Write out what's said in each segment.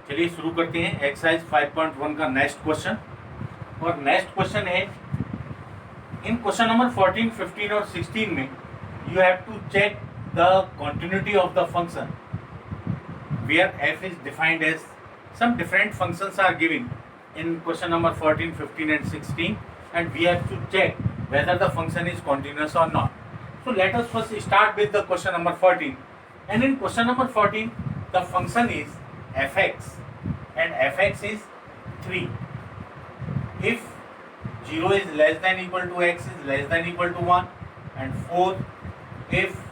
चलिए शुरू करते हैं एक्सरसाइज 5.1 का नेक्स्ट क्वेश्चन। और नेक्स्ट क्वेश्चन है इन क्वेश्चन नंबर 14, 15 और 16 में you have to check the continuity of the function where f is defined as some different functions are given in question number 14, 15 and 16 and we have to check whether the function is continuous or not. So let us first start with the question number 14, and in question number 14 the function is fx and fx is 3 if 0 is less than equal to x is less than equal to 1 and 4 if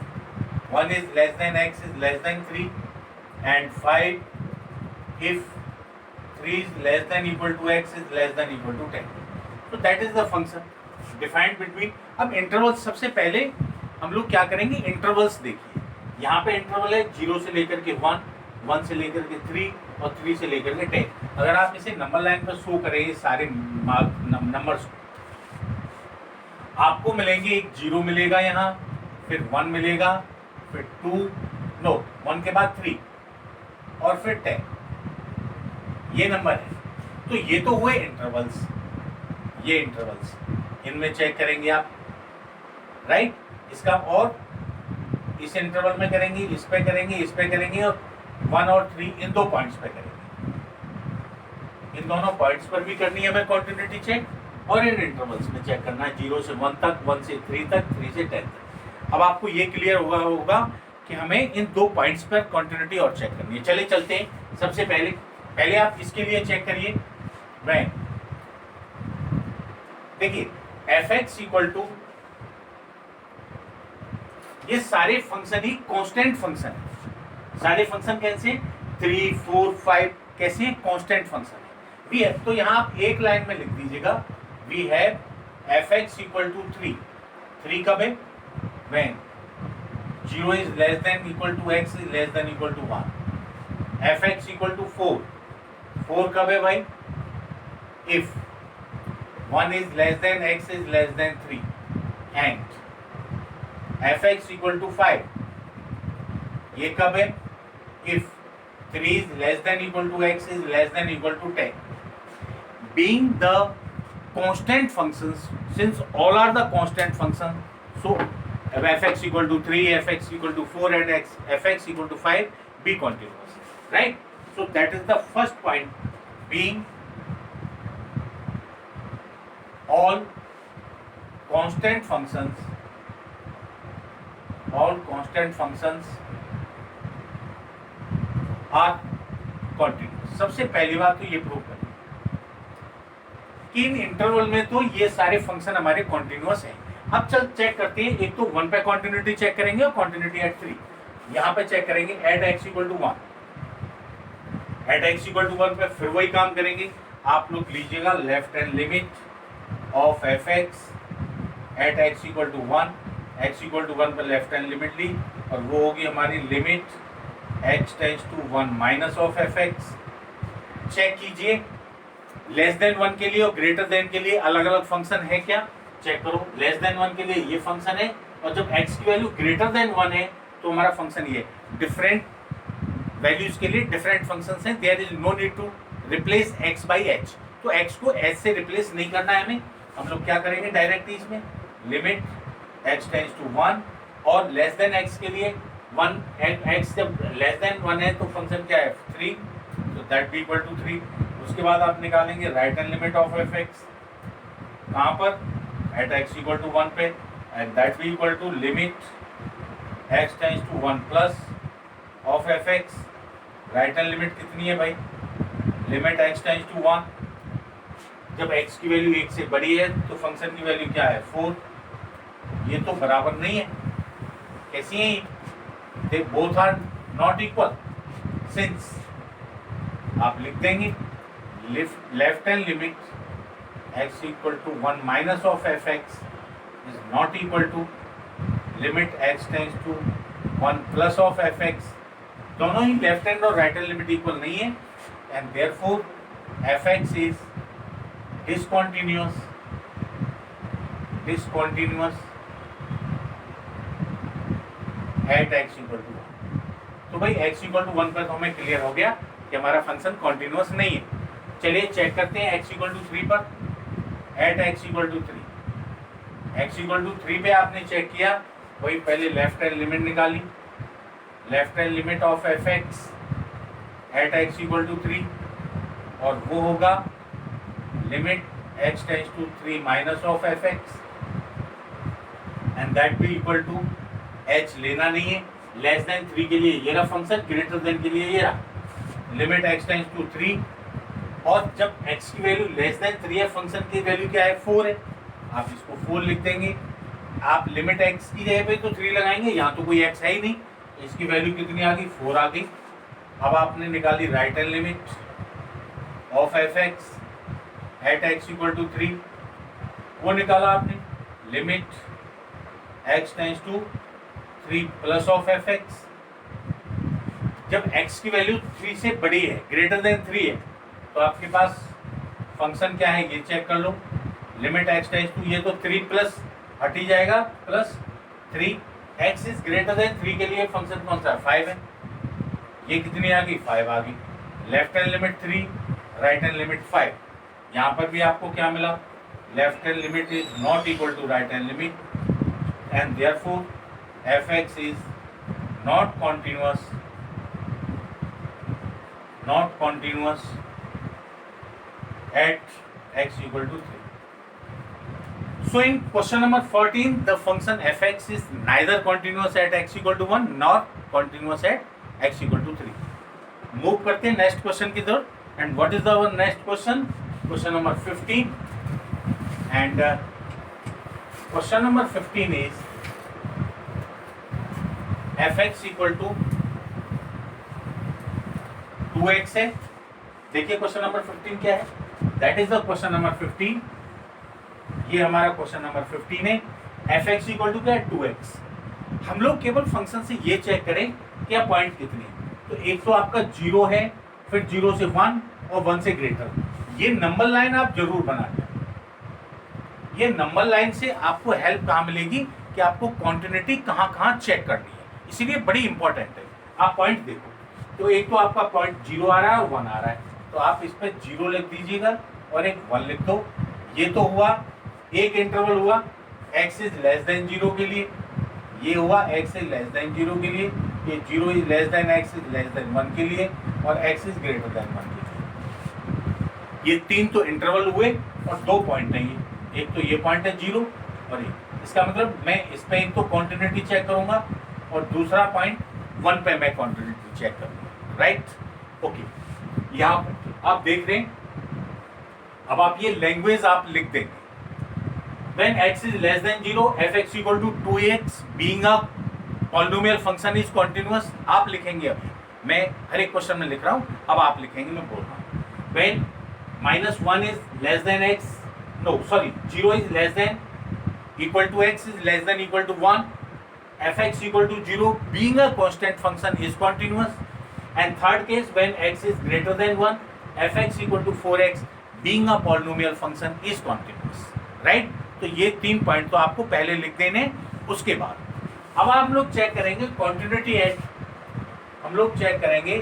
1 is less than x is less than 3 and 5 if 3 is less than equal to x is less than equal to 10. So that is the function defined between. अब intervals सबसे पहले हम लोग क्या करेंगे, intervals देखिए। यहाँ पे इंटरवल है 0 से लेकर के 1, 1 से लेकर के 3 और 3 से लेकर के 10। अगर आप इसे नंबर लाइन पर शो करें ये सारे नंबर्स आपको मिलेंगे, एक 0 मिलेगा यहाँ, फिर 1 मिलेगा, फिर 1 के बाद 3 और फिर 10। ये नंबर है। तो ये तो हुए इंटरवल्स, ये इंटरवल्स इनमें चेक करेंगे आप, राइट। इसका और इस इंटरवल में करेंगे, इस पे करेंगे, इस पे करेंगे और 1 और 3 इन दो पॉइंट्स पे करेंगे। इन दोनों पॉइंट्स पर भी करनी है हमें कंटिन्यूटी चेक और इन इंटरवल्स में चेक करना है 0 से 1 तक, 1 से 3 तक, 3 से 10 तक। अब आपको ये क्लियर होगा कि हमें इन दो पॉइंट्स पर कंटिन्यूटी और चेक करनी है। चलिए चलते हैं। सबसे पहले आप इसके लिए चेक करिए। मैं देखिए fx इक्वल टू, ये सारे फंक्शन ही कांस्टेंट फंक्शन है। सारे फंक्शन कैसे, 3, 4, 5 कैसे कांस्टेंट फंक्शन है। वी हैव, तो यहाँ आप एक लाइन में लिख दीजिएगा, we have fx equal to 3। 3 कब है, when 0 is less than equal to x is less than equal to 1. fx equal to 4. 4 कब है भाई, if 1 is less than x is less than 3 and fx equal to 5. ये कब है, if 3 is less than equal to x is less than equal to 10. Being the constant functions, since all are the constant functions, so fx equal to 3, fx equal to 4 and fx equal to 5 be continuous, right? So that is the first point, being all constant functions are continuous. सबसे पहली बात तो ये prove करें कि इन interval में तो ये सारे फंक्शन हमारे कॉन्टिन्यूअस हैं। अब चल चेक करते हैं, एक तो 1 पे कॉन्टिन्यूटी चेक करेंगे और कॉन्टिन्यूटी एट 3 यहाँ पे चेक करेंगे। At x equal to 1, at x equal to 1 पे फिर वही काम करेंगे। आप लोग लीजिएगा left hand limit of fx at x equal to 1, x equal to 1 पे लेफ्ट हैंड लिमिट ली और वो होगी हमारी limit x tends to 1 minus of fx। Check कीजिए लेस देन 1 के लिए और ग्रेटर देन के लिए अलग अलग फंक्शन है क्या, चेक करो। लेस देन 1 के लिए ये फंक्शन है और जब x की वैल्यू ग्रेटर देन 1 है तो हमारा फंक्शन ये। डिफरेंट वैल्यूज के लिए डिफरेंट फंक्शंस हैं, there is no need to replace x by h। तो x को h से रिप्लेस नहीं करना है हमें, हम लोग क्या करेंगे डायरेक्ट इसमें लिमिट x टेंड्स टू 1 और लेस देन x के लिए 1, x जब लेस देन 1 है तो फंक्शन क्या है 3, तो दैट बी इक्वल टू 3। उसके बाद आप निकालेंगे right hand limit of fx कहाँ पर, एट x इक्वल टू 1 पे and that be equal to limit x tends to 1 plus of fx। Right hand limit कितनी है भाई, लिमिट x टेंड्स टू 1। जब x की वैल्यू 1 से बड़ी है तो फंक्शन की वैल्यू क्या है 4। ये तो बराबर नहीं है, कैसी है, they both are not equal. Since आप लिख देंगे left hand limit x equal to 1 minus of fx is not equal to limit x tends to 1 plus of fx। दोनों ही लेफ्ट हैंड और राइट हैंड लिमिट इक्वल नहीं है and therefore fx is discontinuous at x equal to 1। तो भाई x equal to 1 पर तो हमें क्लियर हो गया कि हमारा फंक्शन कॉन्टिन्यूस नहीं है। चलिए चेक करते हैं x इक्वल टू 3 पर। At x equal to 3, x equal to 3 पे आपने चेक किया, वही पहले लेफ्ट हैंड लिमिट निकाली, left hand limit of F x at x equal to 3, और वो होगा limit x tends to 3 minus of F x, and that भी इक्वल टू h लेना नहीं है, लेस देन 3 के लिए ये रहा फंक्शन, ग्रेटर देन के लिए ये रहा लिमिट x टेंड्स टू 3, और जब x की वैल्यू लेस देन 3 है, फंक्शन की वैल्यू क्या है 4 है, आप इसको 4 लिख देंगे। आप लिमिट x की जगह पे तो 3 लगाएंगे, यहाँ तो कोई x है ही नहीं, इसकी वैल्यू कितनी आ गई 4 आ गई। अब आपने निकाली right hand limit of F x at x equal to 3, वो निकाला आपने limit x tends to 3 plus of F x. जब x की वैल्यू 3 से बड़ी है, ग्रेटर देन 3 है, तो आपके पास फंक्शन क्या है ये चेक कर लो, लिमिट x टेंड्स टू, ये तो 3 प्लस हट ही जाएगा, plus 3, x is greater than 3 के लिए फंक्शन कौन सा है 5 है, ये कितनी आ गई 5 आ गई। Left hand limit 3, right hand limit 5, यहाँ पर भी आपको क्या मिला, left hand limit is not equal to right hand limit, and therefore f x is not continuous at x equal to 3. So in question number 14, the function fx is neither continuous at x equal to 1 nor continuous at x equal to 3. Move करते हैं next question की तरफ. And what is our next question? Question number 15. And question number 15 is fx equal to 2x है. देखिए question number 15 क्या है, that is the question number 15। ये हमारा क्वेश्चन नंबर 15 है। एफ एक्स इक्वल टू क्या है 2x। हम लोग केवल फंक्शन से ये चेक करें क्या पॉइंट कितने हैं, तो एक तो आपका 0 है, फिर 0 से 1 और 1 से ग्रेटर। ये नंबर लाइन आप जरूर बना लें, ये नंबर लाइन से आपको हेल्प कहाँ मिलेगी कि आपको कॉन्टिन्यूटी कहाँ कहाँ चेक करनी है, इसीलिए बड़ी इंपॉर्टेंट है। आप पॉइंट देखो, तो एक तो आपका पॉइंट 0 आ रहा है और 1 आ रहा है, तो आप इस पर 0 लिख दीजिएगा और एक 1 लिख दो। ये तो हुआ एक इंटरवल हुआ x इज लेस देन 0 के लिए, ये हुआ x इज लेस देन 0 के लिए, ये 0 is less then x is less than 1 के लिए, और x इज ग्रेटर देन 1 के लिए। ये 3 तो इंटरवल हुए और 2 पॉइंट हैं, ये एक तो ये पॉइंट है 0 और ये, इसका मतलब मैं इस पर एक तो कॉन्टिन्यूटी चेक करूंगा और दूसरा पॉइंट 1 पे मैं कॉन्टिन्यूटी चेक करूंगा, राइट। ओके, यहाँ पर आप देख रहे हैं, अब आप ये लैंग्वेज आप लिख देंगे, when x is less than 0 fx equal to 2x being a polynomial function is continuous। आप लिखेंगे, अभी मैं हर एक क्वेश्चन में लिख रहा हूँ, अब आप लिखेंगे, मैं बोल रहा हूँ। when -1 is less than x, no sorry 0 is less than equal to x is less than equal to 1, fx equal to 0 being a constant function is continuous, and third case when x is greater than 1 fx equal to 4x being a polynomial function is continuous, right। तो ये 3 point तो आपको पहले लिख देने। उसके बाद अब आप लोग चेक करेंगे कॉन्टिन्यूटी एट, हम लोग चेक करेंगे,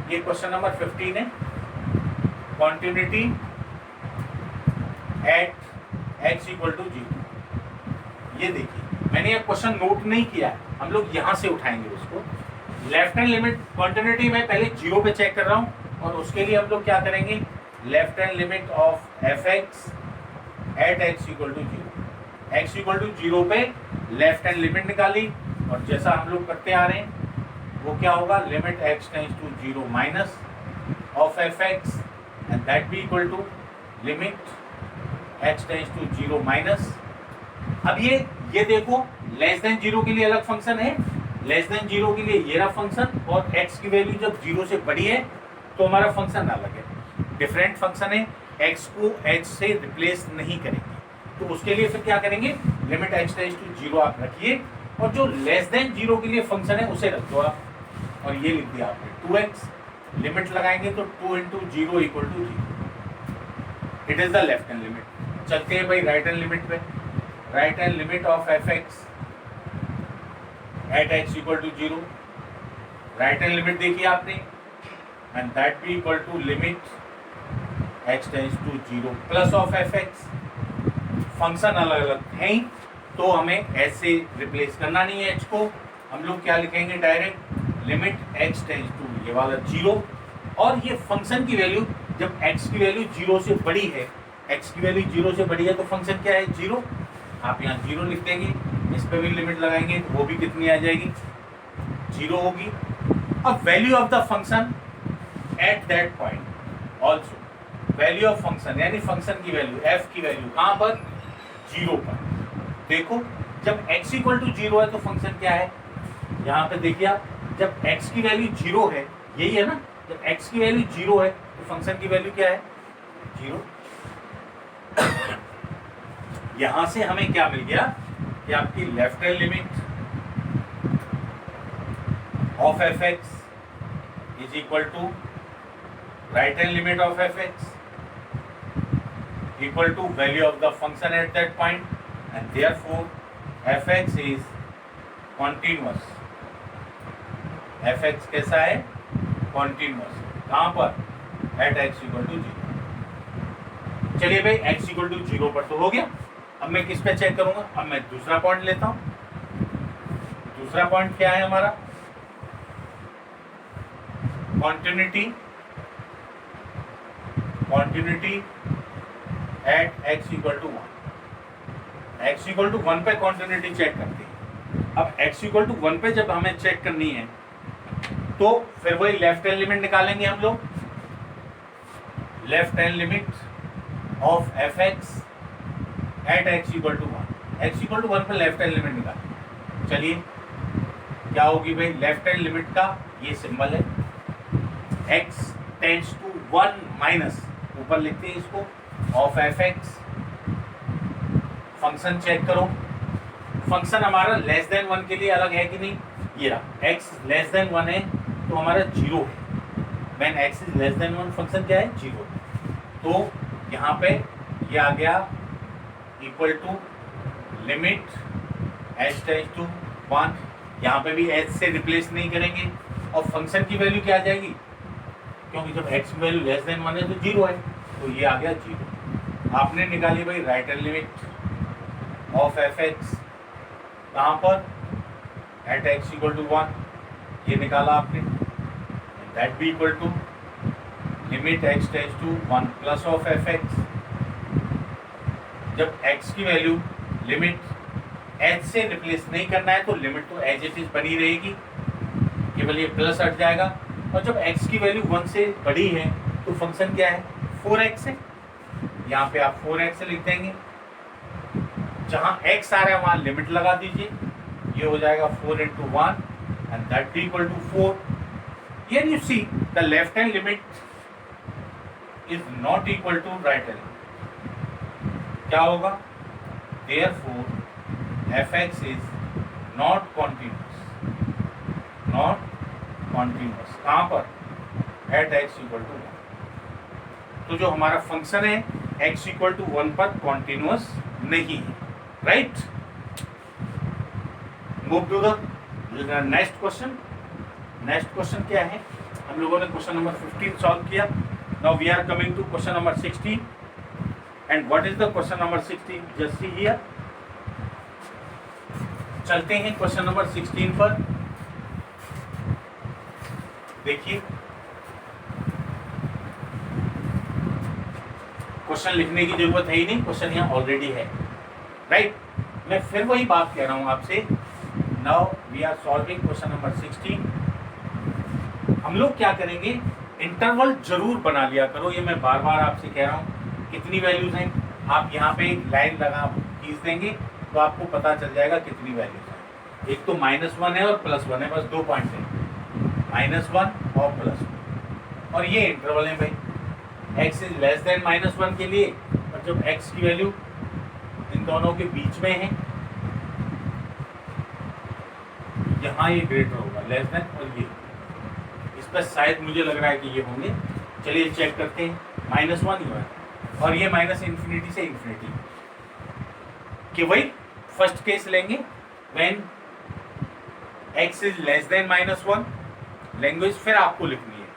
ये क्वेश्चन नंबर 15 है, continuity at x equal to 0। ये देखिए मैंने ये क्वेश्चन नोट नहीं किया, हम लोग यहाँ से उठाएंगे उसको। लेफ्ट हैंड लिमिट कॉन्टिन्यूटी में पहले 0 पे चेक कर रहा हूँ, और उसके लिए हम लोग क्या करेंगे, left hand limit of F x at x equal to 0, x equal to 0 पे लेफ्ट हैंड लिमिट निकाली, और जैसा हम लोग करते आ रहे हैं वो क्या होगा, limit x tends to 0 minus of F x, and that भी equal to limit x tends to 0 minus. अब ये देखो लेस देन 0 के लिए अलग फंक्शन है, लेस देन 0 के लिए ये रहा फंक्शन, और x की वैल्यू जब 0 से बड़ी है तो हमारा फंक्शन अलग है, डिफरेंट फंक्शन है, x को h से रिप्लेस नहीं करेंगे। तो उसके लिए फिर क्या करेंगे, लिमिट x टेंड्स टू 0 आप रखिए, और जो लेस देन 0 के लिए फंक्शन है उसे रख दो आप, और ये लिख दिया आपने 2x, लिमिट लगाएंगे तो 2 into 0 equal to 0, it is the left hand limit. चलते हैं भाई राइट हैंड लिमिट पे, right hand limit of F x at x equal to 0, right hand limit देखिए आपने, and that be equal to limit x tends to 0 plus of fx। Function अलग अलग है ही, तो हमें ऐसे रिप्लेस करना नहीं है h को, हम लोग क्या लिखेंगे direct limit x tends to ये वाला 0। और ये फंक्शन की वैल्यू जब x की वैल्यू 0 से बड़ी है, x की वैल्यू 0 से बड़ी है तो फंक्शन क्या है 0। आप यहाँ 0 लिख देंगे, इस पे भी लिमिट लगाएंगे तो वो भी कितनी आ जाएगी 0 होगी। अब value of the function at that point also, value of function यानी फंक्शन की वैल्यू f की वैल्यू कहाँ पर 0 पर। देखो जब x इक्वल टू 0 है तो फंक्शन क्या है, यहाँ पे देखिए आप, जब x की वैल्यू 0 है, यही है ना, जब x की वैल्यू 0 है तो फंक्शन की वैल्यू क्या है 0। यहां से हमें क्या मिल गया कि आपकी left hand limit of fx is equal to right hand limit of fx equal to value of the function at that point, and therefore fx is continuous. fx कैसा है कॉन्टिन्यूअस, कहां पर एट x इक्वल टू 0। चलिए भाई x equal to 0 पर तो हो गया। अब मैं किस पे चेक करूंगा, अब मैं दूसरा पॉइंट लेता हूं। दूसरा पॉइंट क्या है हमारा, continuity, continuity at x equal to 1। x equal to 1 पे कॉन्टिन्यूटी चेक करते हैं। अब x इक्वल टू 1 पे जब हमें चेक करनी है तो फिर वही लेफ्ट हैंड लिमिट निकालेंगे हम लोग, left hand limit of fx at x equal to 1। x equal to 1 पर लेफ्ट हैंड लिमिट निकालें। चलिए क्या होगी भाई, लेफ्ट हैंड लिमिट का ये सिंबल है, x टेंड्स टू 1 माइनस, ऊपर लिखते हैं इसको, ऑफ fx। फंक्शन चेक करो, फंक्शन हमारा लेस देन 1 के लिए अलग है कि नहीं, ये रहा, x लेस देन 1 है तो हमारा 0 है। When x is less than 1 function क्या है 0। तो यहाँ पे ये आ गया equal to limit h tends to 1, यहाँ पे भी h से रिप्लेस नहीं करेंगे, और फंक्शन की वैल्यू क्या आ जाएगी, क्योंकि जब x की वैल्यू लेस देन 1 है तो 0 है, तो ये आ गया 0। आपने निकाली भाई right hand limit of fx, कहाँ पर एट x इक्वल टू 1, ये निकाला आपने, that be equal to limit x tends to 1 plus of fx। जब x की वैल्यू लिमिट h से रिप्लेस नहीं करना है तो लिमिट तो एज इट इज बनी रहेगी, केवल ये प्लस हट जाएगा। और जब x की वैल्यू 1 से बड़ी है तो फंक्शन क्या है 4x है, यहाँ पे आप 4x लिख देंगे, जहां x आ रहा है वहां लिमिट लगा दीजिए, ये हो जाएगा 4 into 1 and that be equal to 4। Here you see the left hand limit is not equal to right hand limit। क्या होगा, therefore fx is not continuous, not continuous, कहाँ पर at x equal to 1। तो जो हमारा function है x equal to 1 पर continuous नहीं है, right. Move to the next question. Next question क्या है, हम लोगों ने क्वेश्चन नंबर 15 सॉल्व किया। Now we are coming to question number 16, and what is the question number 16, just see here. चलते हैं क्वेश्चन नंबर 16 पर। देखिए क्वेश्चन लिखने की जरूरत है ही नहीं, क्वेश्चन यहाँ ऑलरेडी है, राइट। मैं फिर वही बात कह रहा हूँ आपसे। Now we are solving question number 16। हम लोग क्या करेंगे, इंटरवल जरूर बना लिया करो, ये मैं बार बार आपसे कह रहा हूँ। कितनी वैल्यूज हैं, आप यहाँ पे एक लाइन लगा खींच देंगे तो आपको पता चल जाएगा कितनी वैल्यूज हैं। एक तो -1 है और +1 है, बस 2 पॉइंट है, -1 और +1, और ये इंटरवल है भाई, x इज लेस देन -1 के लिए, और जब x की वैल्यू इन दोनों के बीच में है, यहाँ ये ग्रेटर होगा लेस देन, और ये इस पर शायद मुझे लग रहा है कि ये होंगे। चलिए चेक करते हैं, -1 ही है, और ये -∞ से ∞, कि वही फर्स्ट केस लेंगे when x is less than -1 language फिर आपको लिखनी है।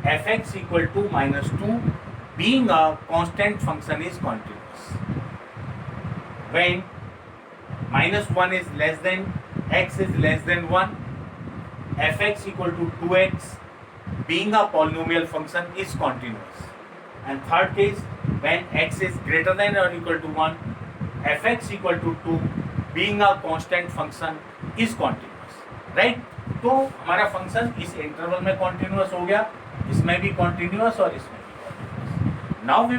fx equal to -2 being a constant function is continuous. When -1 is less than x is less than 1, fx equal to 2x being a polynomial function is continuous. And third case, when x is greater than or equal to 1, fx equal to 2 being a constant function is continuous. Right? तो हमारा function इस interval में continuous हो गया, इसमें भी continuous और इसमें भी continuous. Now we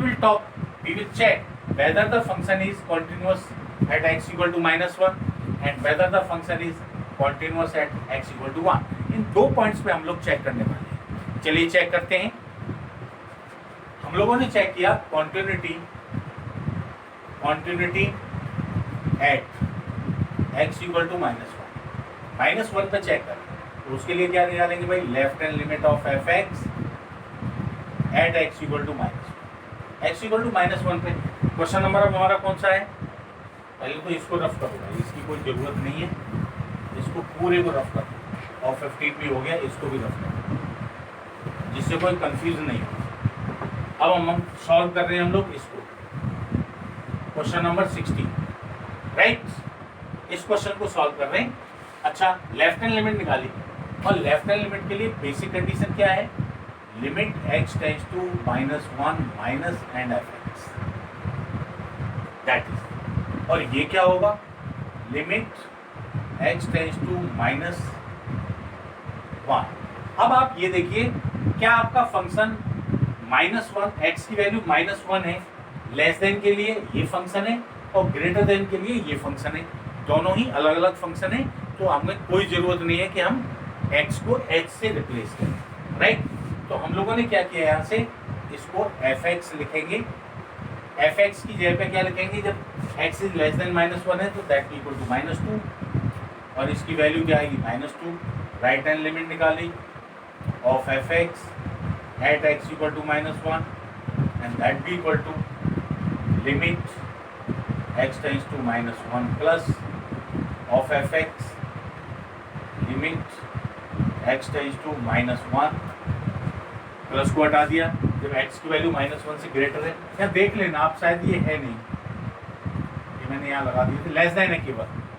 will check whether the function is continuous at x equal to -1 and whether the function is continuous at x equal to 1. इन दो पॉइंट्स पे हम लोग चेक करने वाले हैं. चलिए चेक करते हैं. हम लोगों ने चेक किया continuity at x equal to -1 पे चेक करें. तो उसके लिए क्या निकालेंगे भाई, left hand limit of fx at x equal to x equal to -1 पे. क्वेश्चन नंबर अब हमारा कौन सा है? पहले तो इसको रफ करूँगा, इसकी कोई ज़रूरत नहीं है, इसको पूरे को रफ कर और 15 भी हो गया, इसको भी रफ कर जिससे कोई कंफ्यूजन नहीं हो. अब हम सॉल्व कर रहे हैं हम लोग इसको, क्वेश्चन नंबर 16. राइट, इस क्वेश्चन को सॉल्व कर रहे हैं. अच्छा, लेफ्ट हैंड लिमिट निकाली और लेफ्ट हैंड लिमिट के लिए बेसिक कंडीशन क्या है, limit x tends to -1 minus and fx that is. और ये क्या होगा, लिमिट x टेंड्स टू -1. अब आप ये देखिए, क्या आपका फंक्शन -1 x की वैल्यू -1 है, लेस देन के लिए ये फंक्शन है और ग्रेटर देन के लिए ये फंक्शन है. दोनों ही अलग अलग फंक्शन है, तो हमें कोई ज़रूरत नहीं है कि हम x को h से रिप्लेस करें. राइट, तो हम लोगों ने क्या किया, यहाँ से इसको fx लिखेंगे. fx की जगह पे क्या लिखेंगे, जब x इज लेस देन -1 है तो दैट इक्वल टू -2 और इसकी वैल्यू क्या आएगी, -2. राइट हैंड लिमिट निकाली of fx at x equal to -1 and that be equal to limit x tends to -1 plus of fx limit x tends to -1 plus को हटा दिया. जब x की वैल्यू -1 से ग्रेटर है, या देख लेना आप, शायद ये है नहीं, ये मैंने यहाँ लगा दिया था, लेस देन है,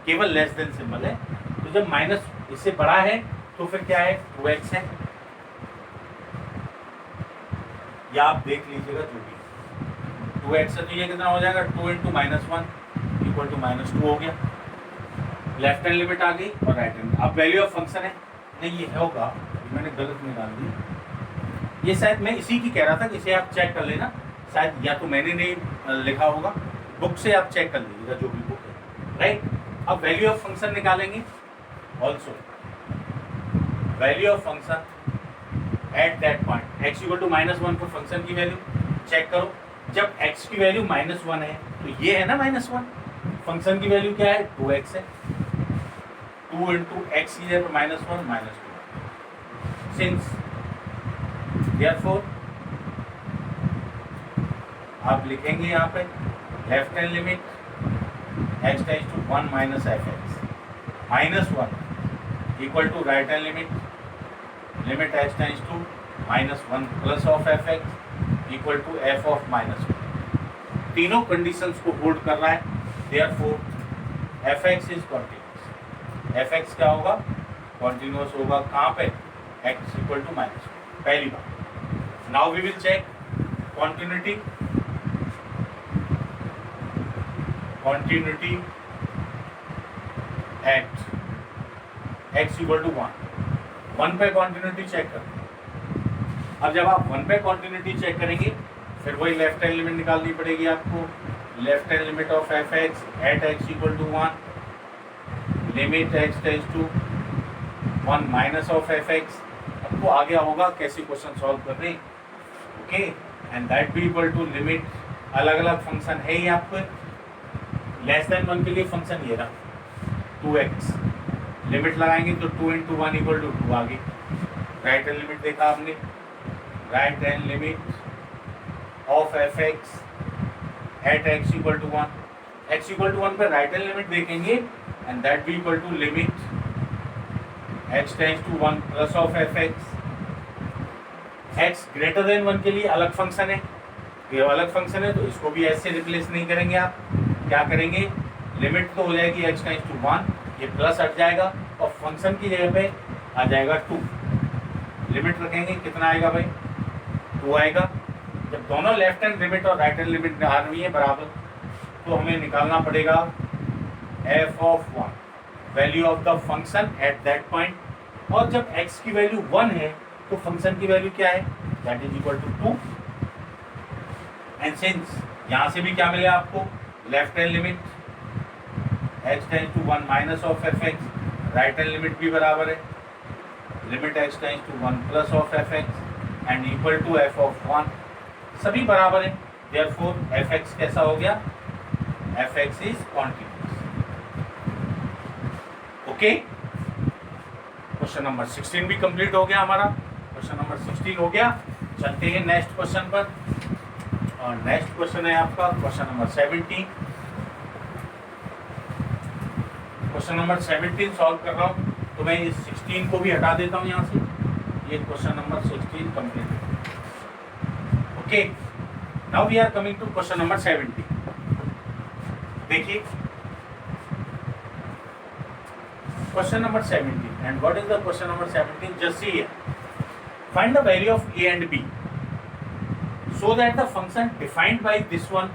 केवल लेस देन सिंबल है. तो जब माइनस इससे बड़ा है तो फिर क्या है, 2x है, या आप देख लीजिएगा जो भी 2x है. तो ये कितना हो जाएगा, 2 × -1 इक्वल टू -2 हो गया. लेफ्ट हैंड लिमिट आ गई और राइट हैंड. अब वैल्यू ऑफ फंक्शन है, नहीं ये होगा, मैंने गलत निकाल दी, ये शायद मैं इसी की कह रहा था कि इसे आप चेक कर लेना, शायद या तो मैंने नहीं लिखा होगा, बुक से आप चेक कर लीजिएगा जो भी बुक है. राइट, अब वैल्यू ऑफ फंक्शन निकालेंगे. Also value of function at that point x equal to -1 पर फंक्शन की वैल्यू चेक करो. जब x की वैल्यू -1 है तो ये है ना -1, फंक्शन की वैल्यल क्या है, 2x है. 2 × x की जगह पर -1 -2. सिंस Therefore, आप लिखेंगे यहाँ पे left hand limit x tends to 1 minus fx -1 equal to right hand limit x tends to -1 plus of fx equal to f of -1. तीनों कंडीशंस को होल्ड कर रहा है. Therefore, fx is continuous. fx क्या होगा, कॉन्टिन्यूस होगा. कहाँ पे, x इक्वल टू -1. पहली बात. Now we will check continuity at x equal to 1 पे continuity चेक कर. अब जब आप 1 पे continuity चेक करेंगे, फिर वही लेफ्ट हैंड लिमिट निकालनी पड़ेगी आपको. Left hand limit of fx at x equal to 1 limit x tends to 1 minus of fx. अब तो आ गया होगा कैसे क्वेश्चन सॉल्व कर रहे हैं. Okay, and that be equal to limit, अलग अलग फंक्शन है ये आपको. लेस देन 1 के लिए फंक्शन ये रहा 2x, लिमिट लगाएंगे तो 2 × 1 इक्वल टू 2 आ गई. राइट हैंड लिमिट देखा आपने, right hand limit of fx at x equal to 1. x equal to 1 पर राइट हैंड लिमिट देखेंगे and that be equal to limit x tends to 1 plus of fx x greater than 1 के लिए अलग function है, ये अलग function है तो इसको भी ऐसे रिप्लेस नहीं करेंगे। आप क्या करेंगे, लिमिट तो हो जाएगी x टेंड्स टू 1, ये प्लस हट जाएगा और फंक्शन की जगह पे आ जाएगा 2। लिमिट रखेंगे कितना आएगा भाई, 2 आएगा। जब दोनों लेफ्ट हैंड लिमिट और राइट हैंड लिमिट आ रही है बराबर, तो हमें निकालना पड़ेगा f of 1, value of the function at that point. और जब x की वैल्यू 1 है तो फंक्शन की वैल्यू क्या है, that is equal to 2। And since यहाँ से भी क्या मिले आपको, left hand limit x tends to 1 minus of fx, right hand limit भी बराबर है limit x tends to 1 plus of fx and equal to f of 1, सभी बराबर है। देयरफॉर fx कैसा हो गया, fx is continuous. Okay, question number 16 भी कंप्लीट हो गया हमारा। क्वेश्चन नंबर 16 हो गया, चलते हैं नेक्स्ट क्वेश्चन पर। और नेक्स्ट क्वेश्चन है आपका question number 17। Question number 17 solve कर रहा हूँ तो मैं इस 16 को भी हटा देता हूँ यहाँ से, ये क्वेश्चन नंबर 16 कंप्लीट है। Okay, now we are coming to question number 17। देखिए question number 17, and what is the question number 17, just see here, find the value of a and b so that the function defined by this one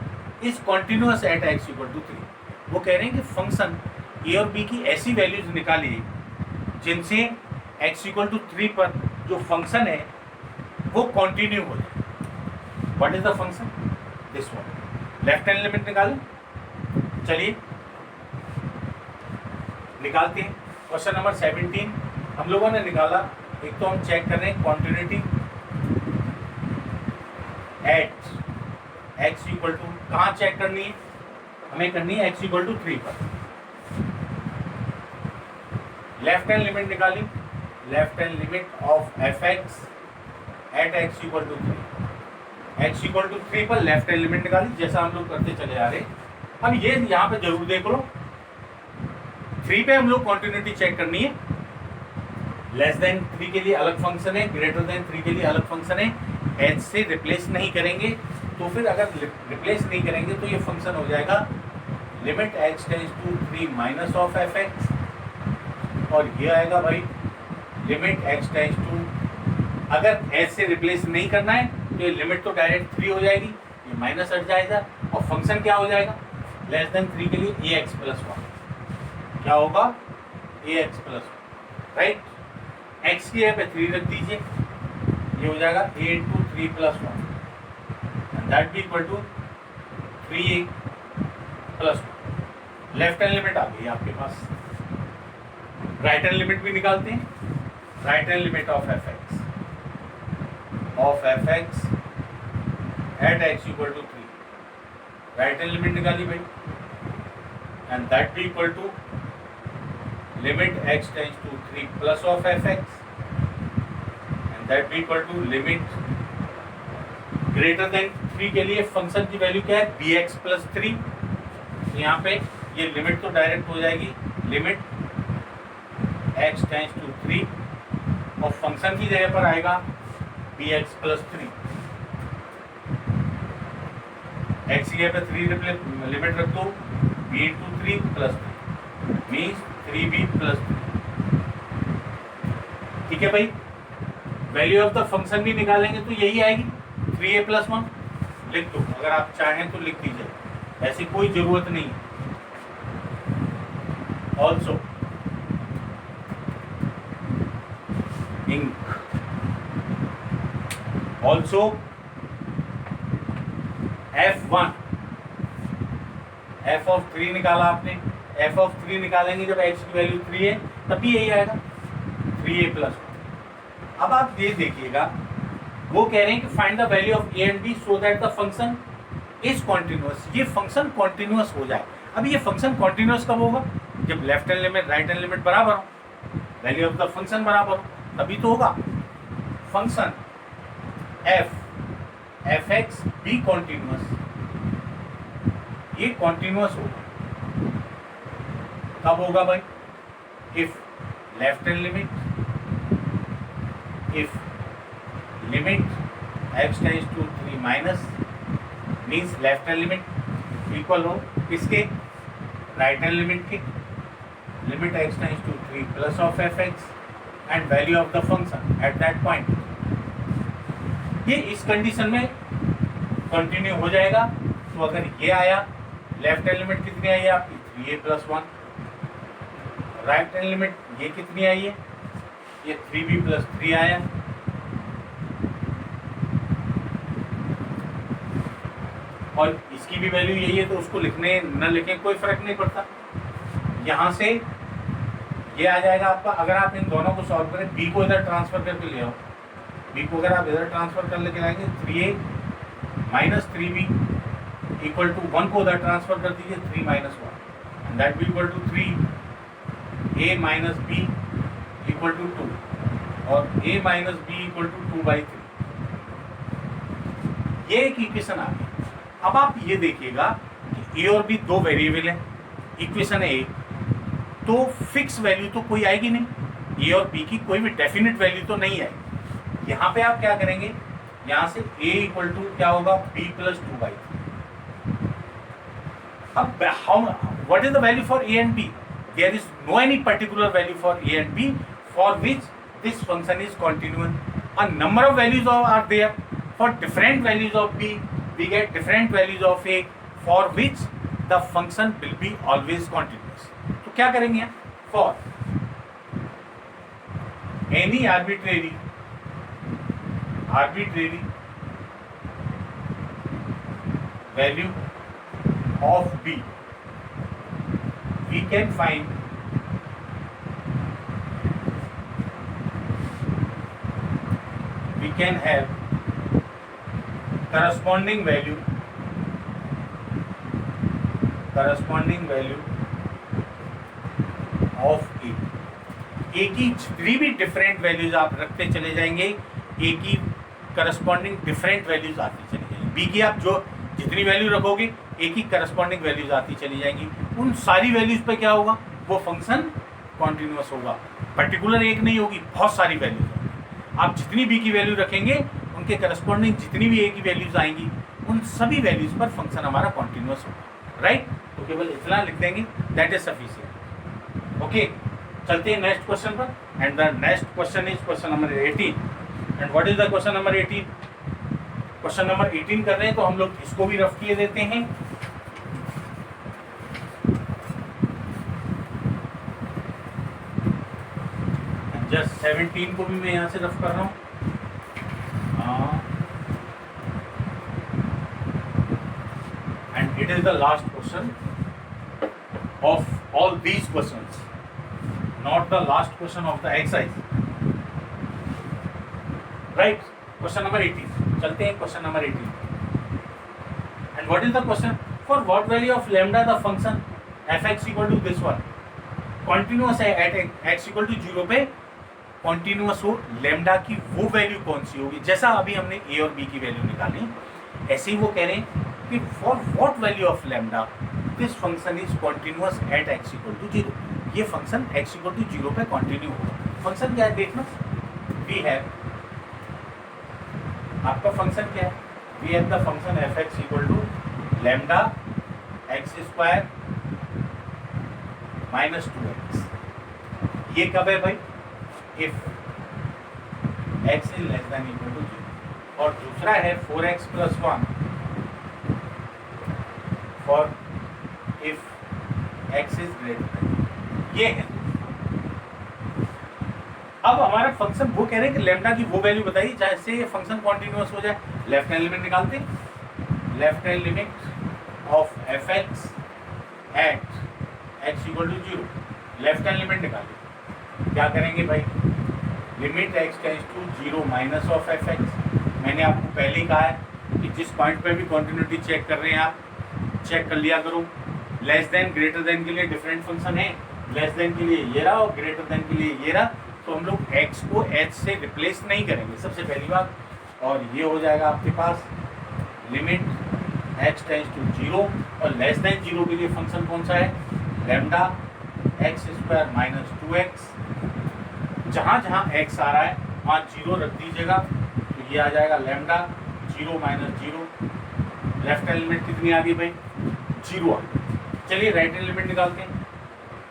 is continuous at x equal to 3। वो कह रहे हैं कि function a और b की ऐसी values निकालिए जिनसे x इक्वल टू 3 पर जो फंक्शन है वो कंटिन्यू हो जाए। What is the function, this one. Left hand limit निकालें, चलिए निकालते हैं। क्वेश्चन नंबर 17 हम लोगों ने निकाला, एक तो हम चेक कर रहे हैं continuity at x equal to, कहाँ चेक करनी है, हमें करनी है x इक्वल टू 3 पर। लेफ्ट हैंड लिमिट निकाली, left hand limit of fx at x equal to 3, x equal to 3 पर लेफ्ट हैंड लिमिट निकाली, जैसा हम लोग करते चले आ रहे। अब ये यहाँ पे जरूर देख लो, 3 पे हम लोग कॉन्टिन्यूटी चेक करनी है। लेस देन 3 के लिए अलग फंक्शन है, ग्रेटर देन 3 के लिए अलग फंक्शन है, h से रिप्लेस नहीं करेंगे। तो फिर अगर रिप्लेस नहीं करेंगे तो ये फंक्शन हो जाएगा limit x tends to 3 minus of fx, और ये आएगा भाई लिमिट x टेंड्स टू, अगर h से रिप्लेस नहीं करना है तो ये लिमिट तो डायरेक्ट 3 हो जाएगी, ये माइनस हट जाएगा और फंक्शन क्या हो जाएगा, लेस देन 3 के लिए ax प्लस 1, क्या होगा ax प्लस 1, राइट। x की जगह पे 3 रख दीजिए, ये हो जाएगा a into 3 plus 1 and that be equal to 3a plus 1। Left hand limit आ गई आपके पास। राइट हैंड लिमिट भी निकालते हैं, right hand limit of fx at x equal to 3, right hand limit निकाली भाई and that be equal to limit x tends to 3 plus of fx and that be equal to limit greater than 3 के लिए function की value क्या है, bx plus 3। तो यहाँ पे ये लिमिट तो डायरेक्ट हो जाएगी, लिमिट x टेंड्स टू 3 और फंक्शन की जगह पर आएगा bx प्लस 3। x की जगह पर 3 लिमिट रख दो, b into 3 plus 3 means 3b plus 3। ठीक है भाई, वैल्यू ऑफ द फंक्शन भी निकालेंगे तो यही आएगी 3a प्लस 1। लिख दो, अगर आप चाहें तो लिख दीजिए, ऐसी कोई जरूरत नहीं। ऑल्सो इंक, ऑल्सो f1, f ऑफ 3 निकाला आपने, f ऑफ 3 निकालेंगे जब x की वैल्यू 3 है तब भी यही आएगा 3a प्लस 1। अब आप ये देखिएगा, वो कह रहे हैं कि find the value of a and b so that the function is continuous, ये फंक्शन कॉन्टिन्यूअस हो जाए। अब ये फंक्शन कॉन्टिन्यूअस कब होगा, जब left hand limit right hand limit बराबर हो, वैल्यू ऑफ द फंक्शन बराबर हो, तभी तो होगा। फंक्शन fx बी कॉन्टिन्यूअस, ये कॉन्टिन्यूअस होगा। कब होगा भाई, if left hand limit limit x tends to 3 minus means left hand limit equal हो किसके, राइट हैंड लिमिट के, limit x tends to 3 plus of F x and value of the function at that point. ये इस condition में continue हो जाएगा। तो अगर ये आया, लेफ्ट हैंड लिमिट कितनी आई है आपकी 3a plus 1, right hand limit ये कितनी आई है, ये 3b प्लस 3 आया, और इसकी भी वैल्यू यही है तो उसको लिखने न लिखें कोई फर्क नहीं पड़ता। यहाँ से ये आ जाएगा आपका, अगर आप इन दोनों को सॉल्व करें, b को इधर ट्रांसफर करके ले आओ, b को अगर आप इधर ट्रांसफर कर लेके आएंगे 3a minus 3b equal to 1 को उधर ट्रांसफर कर दीजिए 3 minus 1 and that will equal to 3a minus b equal to 2 और a minus b equal to 2/3। ये एक इक्वेशन आ गई। अब आप ये देखिएगा कि a और b दो वेरिएबल है, इक्वेशन है एक, तो फिक्स वैल्यू तो कोई आएगी नहीं, a और b की कोई भी डेफिनेट वैल्यू तो नहीं आएगी। यहाँ पे आप क्या करेंगे, यहाँ से a इक्वल टू क्या होगा b प्लस 2/3। अब what is the value for a and b? There is no any particular value for a and b for which this function is continuous. A number of values are there. For different values of b, we get different values of a for which the function will be always continuous. तो क्या करेंगे, for any arbitrary value of b, we can find we can have corresponding value of a की जितनी भी different values आप रखते चले जाएंगे, a की करस्पॉन्डिंग डिफरेंट वैल्यूज आती चली जाएंगी, b की आप जो जितनी वैल्यू रखोगे a की करस्पॉन्डिंग वैल्यूज आती चली जाएंगी। उन सारी वैल्यूज पे क्या होगा, वो फंक्शन कॉन्टिन्यूअस होगा, पर्टिकुलर एक नहीं होगी, बहुत सारी वैल्यूज होंगी। आप जितनी b की वैल्यू रखेंगे उनके करस्पॉन्डिंग जितनी भी a की वैल्यूज आएंगी, उन सभी वैल्यूज पर फंक्शन हमारा कॉन्टिन्यूअस होगा, राइट। तो केवल इतना लिख देंगे, दैट इज सफिशिएंट। ओके, चलते हैं नेक्स्ट क्वेश्चन पर। And the next question is question number 18। And what is the question number 18? Question number 18 कर रहे हैं तो हम लोग इसको भी रफ किए देते हैं। जस्ट 17 को भी मैं यहाँ से रफ कर रहा हूँ। And it is the last question of all these questions, not the last question of the exercise, right? Question number 18, चलते हैं question number 18। and what is the question? For what value of lambda the function fx equal to this one continuous है at x equal to 0 पे continuous हो, lambda की वो value कौन सी होगी? जैसा अभी हमने a और b की वैल्यू निकाली, ऐसे ही वो कह रहे हैं कि for what value of lambda this function is continuous at x equal to 0। ये फंक्शन x इक्वल टू 0 पे कंटिन्यू होगा। फंक्शन क्या है देखना, वी हैव, आपका फंक्शन क्या है, we have the function F x equal to lambda X square minus 2x। ये कब है भाई, if x is less than equal to 0। और दूसरा है 4x plus 1 for if x is greater than, ये है। अब हमारा फंक्शन वो कह रहे हैं कि लैम्डा की वो वैल्यू बताइए जैसे ये फंक्शन कॉन्टिन्यूअस हो जाए। लेफ्ट हैंड लिमिट निकालते, left hand limit of F x at x equal to 0, left hand limit निकालिए। क्या करेंगे भाई, limit X tends to 0 minus of F X. मैंने आपको पहले ही कहा है कि जिस पॉइंट पे भी कॉन्टिन्यूटी चेक कर रहे हैं आप चेक कर लिया करो। लेस देन ग्रेटर देन के लिए डिफरेंट फंक्शन है, लेस देन के लिए ये रहा और ग्रेटर देन के लिए ये रहा, तो हम लोग x को h से रिप्लेस नहीं करेंगे सबसे पहली बात। और ये हो जाएगा आपके पास लिमिट x टेंड्स टू 0 और लेस देन 0 के लिए फंक्शन कौन सा है, lambda X square minus 2x। जहाँ जहाँ x आ रहा है वहाँ 0 रख दीजिएगा, तो ये आ जाएगा lambda 0 minus 0, left hand limit कितनी आ गई भाई 0 आ गई। चलिए राइट हैंड लिमिट निकालते हैं।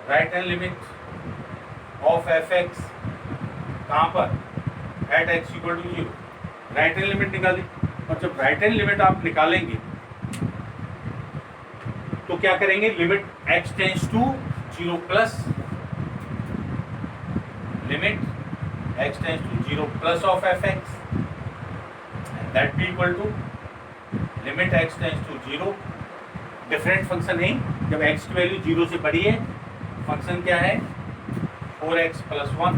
Right hand limit of F X कहाँ पर at x equal to 0, right hand limit निकालें। और जब राइट हैंड लिमिट आप निकालेंगे तो क्या करेंगे, limit x tends to 0 plus limit x tends to 0 plus of F X that be equal to limit x tends to 0, different function है, जब x की वैल्यू 0 से बड़ी है फंक्शन क्या है 4x प्लस 1,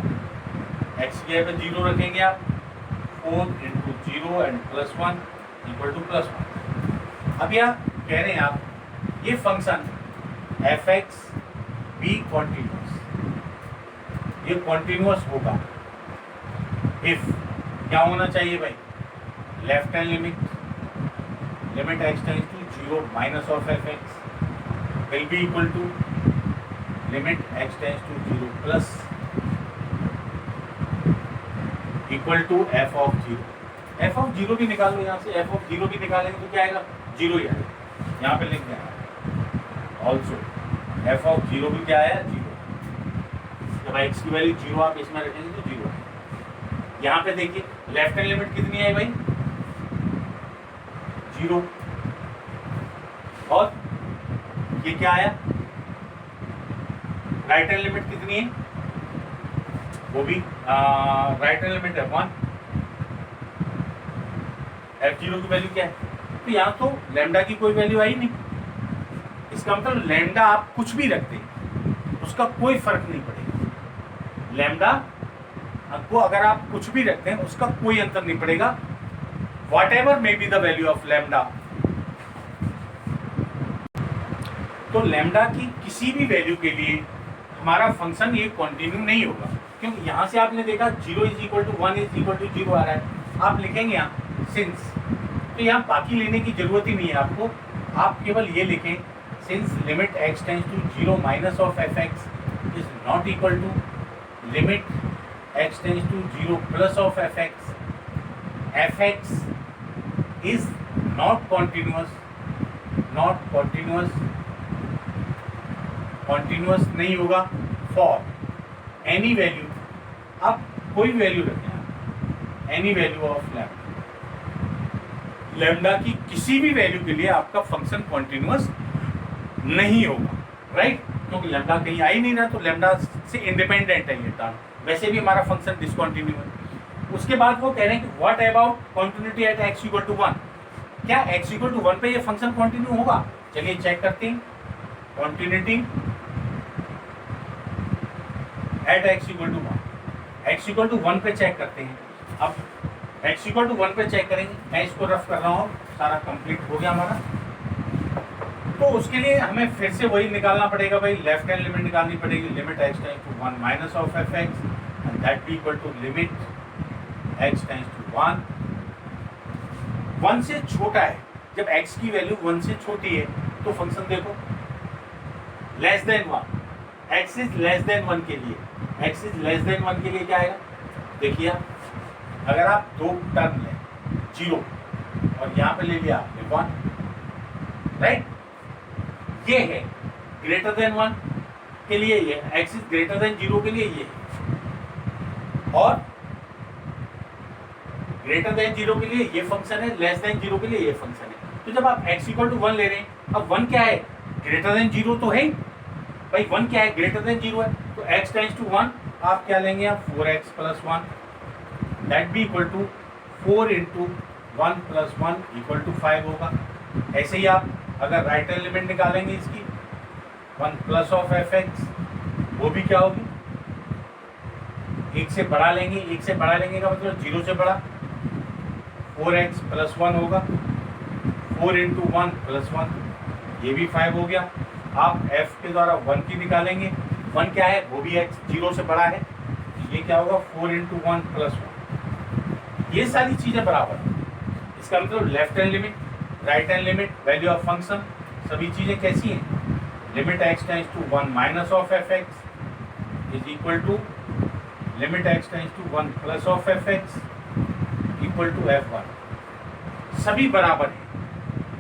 x की जगह 0 रखेंगे आप, 4 into 0 and plus 1 equal to plus 1। अब यह कह रहे हैं आप ये function F X be continuous, ये कॉन्टिन्यूस होगा इफ क्या होना चाहिए भाई, left hand limit x tends to 0 minus of F X will be equal to limit x tends to 0 plus equal to F of 0। F of 0 भी निकालो यहाँ से, एफ ऑफ 0 भी निकालेंगे तो क्या आएगा 0 ही आएगा, यहाँ पे लिख देना ऑल्सो एफ ऑफ 0 भी क्या आया 0, जब एक्स की वैल्यू 0 आप इसमें रखेंगे तो 0 है। यहाँ पे देखिए लेफ्ट हैंड लिमिट कितनी है भाई 0, और ये क्या आया राइट हैंड लिमिट कितनी है, वो भी राइट हैंड लिमिट है 1, f0 की वैल्यू क्या है, तो यहाँ तो लैम्डा की कोई वैल्यू आई नहीं, इसका मतलब लैम्डा आप कुछ भी रखते हैं उसका कोई फर्क नहीं पड़ेगा, लैम्डा को अगर आप कुछ भी रखते हैं उसका कोई अंतर नहीं पड़ेगा, what ever may be the value of lambda. तो लैम्डा की किसी भी वैल्यू के लिए हमारा फंक्शन ये कॉन्टिन्यू नहीं होगा, क्योंकि यहाँ से आपने देखा 0 is equal to 1 is equal to 0 आ रहा है, आप लिखेंगे यहाँ सिंस, तो यहाँ बाकी लेने की जरूरत ही नहीं है आपको, आप केवल ये लिखें since limit x tends to 0 minus of F x is not equal to limit x tends to 0 plus of F x is not continuous, continuous नहीं होगा फॉर एनी वैल्यू, आप कोई वैल्यू रखें any value of lambda, lambda की किसी भी value के लिए आपका फंक्शन कॉन्टिन्यूअस नहीं होगा, राइट, क्योंकि लैम्डा कहीं आ ही नहीं रहा, तो लैम्डा से इंडिपेंडेंट है ये टर्म, वैसे भी हमारा फंक्शन डिसकंटिन्यू है। उसके बाद वो कह रहे हैं कि what about continuity at x equal to 1, क्या x इक्वल टू 1 पे ये फंक्शन कॉन्टिन्यू होगा, चलिए चेक करते हैं continuity at x equal to 1, x equal to 1 पे चेक करते हैं। अब x इक्वल टू 1 पे चेक करेंगे, मैं इसको रफ कर रहा हूँ, सारा कंप्लीट हो गया हमारा, तो उसके लिए हमें फिर से वही निकालना पड़ेगा भाई, लेफ्ट हैंड लिमिट निकालनी पड़ेगी, limit x tends to 1 minus of F x and that be equal to limit x tends to 1 से छोटा है, जब x की वैल्यू 1 से छोटी है तो फंक्शन देखो less than 1, x is less than 1 के लिए, x इज लेस देन 1 के लिए क्या आएगा, देखिए अगर आप दो टर्म लें 0 और यहाँ पे ले लिया आपने 1, राइट, ये है ग्रेटर देन 1 के लिए ये, x इज ग्रेटर देन 0 के लिए ये, और ग्रेटर देन 0 के लिए ये फंक्शन है, लेस देन 0 के लिए ये फंक्शन है। तो जब आप x इक्वल टू 1 ले रहे हैं, अब 1 क्या है, ग्रेटर देन 0 तो है ही भाई, 1 क्या है, ग्रेटर देन 0 है, तो x टेंस टू 1 आप क्या लेंगे, आप 4x plus 1 that be equal to 4 into 1 plus 1 equal to 5 होगा। ऐसे ही आप अगर राइट हैंड लिमिट निकालेंगे इसकी 1 प्लस ऑफ एफ एक्स, वो भी क्या होगी, 1 से बढ़ा लेंगे, 1 से बढ़ा लेंगे का मतलब 0 से बढ़ा, 4x प्लस 1 होगा, 4 इंटू 1 प्लस 1, ये भी 5 हो गया। आप f के द्वारा 1 की निकालेंगे, 1 क्या है, वो भी x 0 से बड़ा है, ये क्या होगा 4 इंटू 1 प्लस 1, ये सारी चीज़ें बराबर। इसका मतलब left hand limit, right hand limit, value of function, सभी चीज़ें कैसी हैं, limit x tends to 1 minus of F x is equal to limit x tends to 1 plus of F x equal to f1 सभी बराबर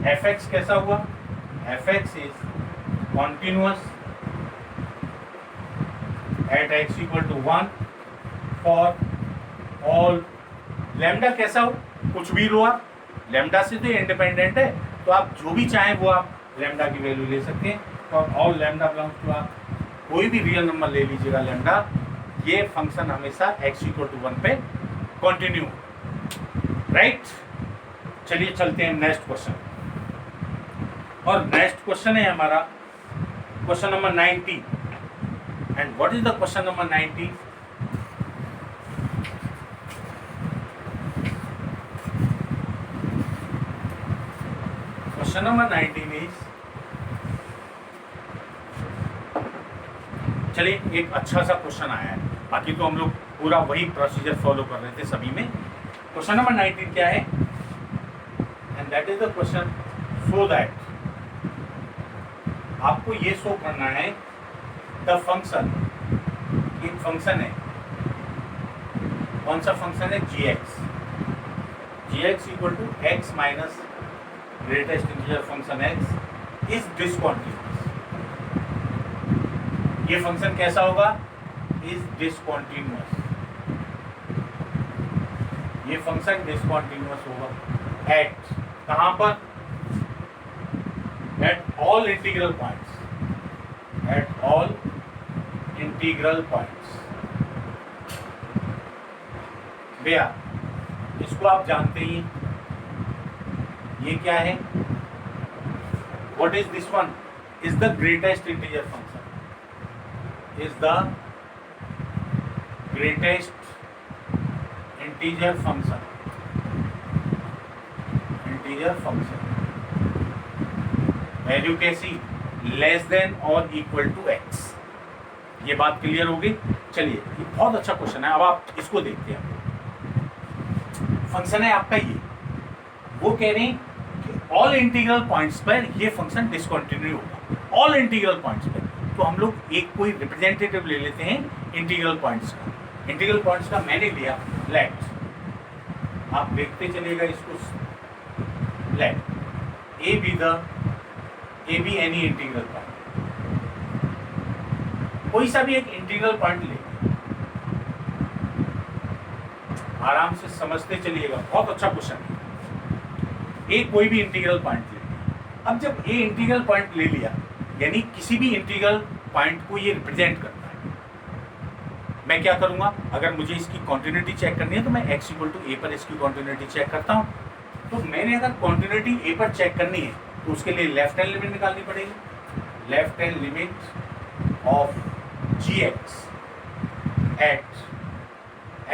है। fx कैसा हुआ? fx is continuous at x equal to 1 for all. Lambda कैसा हो? कुछ भी लो आप, लैम्डा से तो इंडिपेंडेंट है, तो आप जो भी चाहें वो आप लैम्डा की वैल्यू ले सकते हैं। और ऑल लैम्डा बिलोंग्स टू, आप कोई भी रियल नंबर ले लीजिएगा लैम्डा, ये फंक्शन हमेशा x इक्वल टू 1 पे कंटिन्यू, राइट। चलिए चलते हैं नेक्स्ट क्वेश्चन। और नेक्स्ट क्वेश्चन है हमारा question number 90। And what is the question number 90? Question number 19 is, चलिए एक अच्छा सा क्वेश्चन आया है, बाकी तो हम लोग पूरा वही प्रोसीजर फॉलो कर रहे थे सभी में। क्वेश्चन नंबर 19 क्या है? And that is the question, so that आपको ये शो करना है द फंक्शन, एक फंक्शन है, कौन सा फंक्शन है? gx equal to x minus greatest integer function x is discontinuous. ये फंक्शन कैसा होगा? Is discontinuous. ये फंक्शन डिसकंटिन्यूअस होगा एट, कहां पर? At all integral points, at all integral points. भैया इसको आप जानते ही, ये क्या है? What is this one? Is the greatest integer function, is the greatest integer function, integer function. Value कैसी? लेस देन और इक्वल टू x। ये बात क्लियर होगी। चलिए ये बहुत अच्छा क्वेश्चन है, अब आप इसको देखते हैं। फंक्शन है आपका ये, वो कह रहे हैं कि ऑल इंटीग्रल पॉइंट्स पर ये फंक्शन डिसकंटिन्यू होगा, ऑल इंटीग्रल पॉइंट्स पर। तो हम लोग एक कोई रिप्रेजेंटेटिव ले लेते हैं इंटीग्रल पॉइंट्स का। इंटीग्रल पॉइंट्स का मैंने लिया लेट, आप देखते चलिएगा इसको, let A be any integral point, कोई सा भी एक इंटीग्रल पॉइंट ले, आराम से समझते चलिएगा, बहुत अच्छा क्वेश्चन है। ए कोई भी इंटीग्रल पॉइंट ले, अब जब ए इंटीग्रल पॉइंट ले लिया, यानी किसी भी इंटीग्रल पॉइंट को ये रिप्रेजेंट करता है, मैं क्या करूंगा? अगर मुझे इसकी कॉन्टिन्यूटी चेक करनी है तो मैं x इक्वल टू ए पर इसकी कॉन्टिन्यूटी चेक करता हूँ। तो मैंने अगर कॉन्टिन्यूटी ए पर चेक करनी है तो उसके लिए लेफ्ट हैंड लिमिट निकालनी पड़ेगी। Left hand limit of gx at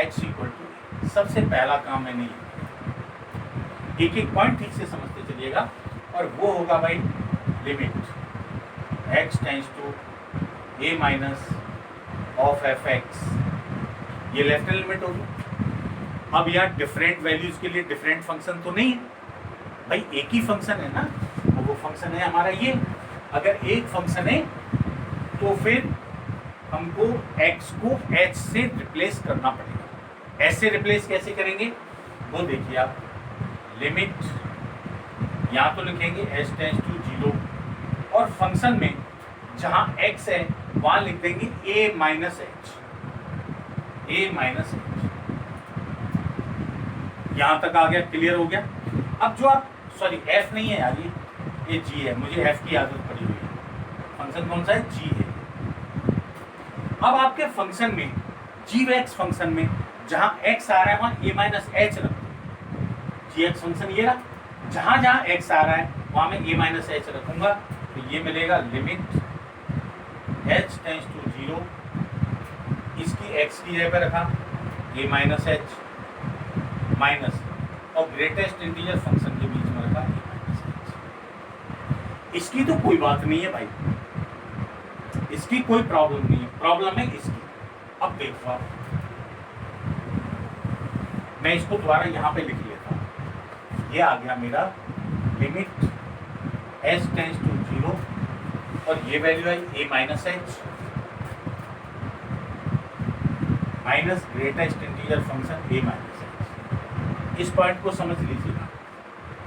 x equal to, सबसे पहला काम मैंने ये, एक एक पॉइंट ठीक से समझते चलिएगा, और वो होगा भाई limit x tends to a minus of fx, ये लेफ्ट हैंड लिमिट होगी। अब यहाँ डिफरेंट वैल्यूज के लिए डिफरेंट फंक्शन तो नहीं है भाई, एक ही फंक्शन है ना, तो वो फंक्शन है हमारा ये। अगर एक फंक्शन है तो फिर हमको x को h से रिप्लेस करना पड़ेगा। h से रिप्लेस कैसे करेंगे वो देखिए आप, लिमिट यहाँ तो लिखेंगे h टेंड्स टू 0, और फंक्शन में जहाँ x है वहाँ लिख देंगे a minus h, a minus h। यहाँ तक आ गया, क्लियर हो गया। अब जो आप, सॉरी f नहीं है यार, ये g है, मुझे f की आदत पड़ी हुई है। फंक्शन कौन सा है? g है। अब आपके फंक्शन में, g(x) फंक्शन में जहाँ x आ रहा है वहाँ a माइनस h रख दो। g(x) फंक्शन ये रहा, जहाँ जहाँ x आ रहा है वहाँ मैं a माइनस h रखूंगा, तो ये मिलेगा लिमिट h टेंड्स टू 0, इसकी x की जगह पे रखा a माइनस h माइनस, और ग्रेटेस्ट इंटीजर फंक्शन के बीच में रखा a माइनस h। इसकी तो कोई बात नहीं है भाई, इसकी कोई प्रॉब्लम नहीं है, प्रॉब्लम है इसकी। अब देखो आप, मैं इसको दोबारा यहाँ पे लिख लेता हूँ, ये आ गया मेरा लिमिट h टेंड्स टू 0, और ये value I a minus h minus greatest integer function a minus h। इस पॉइंट को समझ लीजिएगा,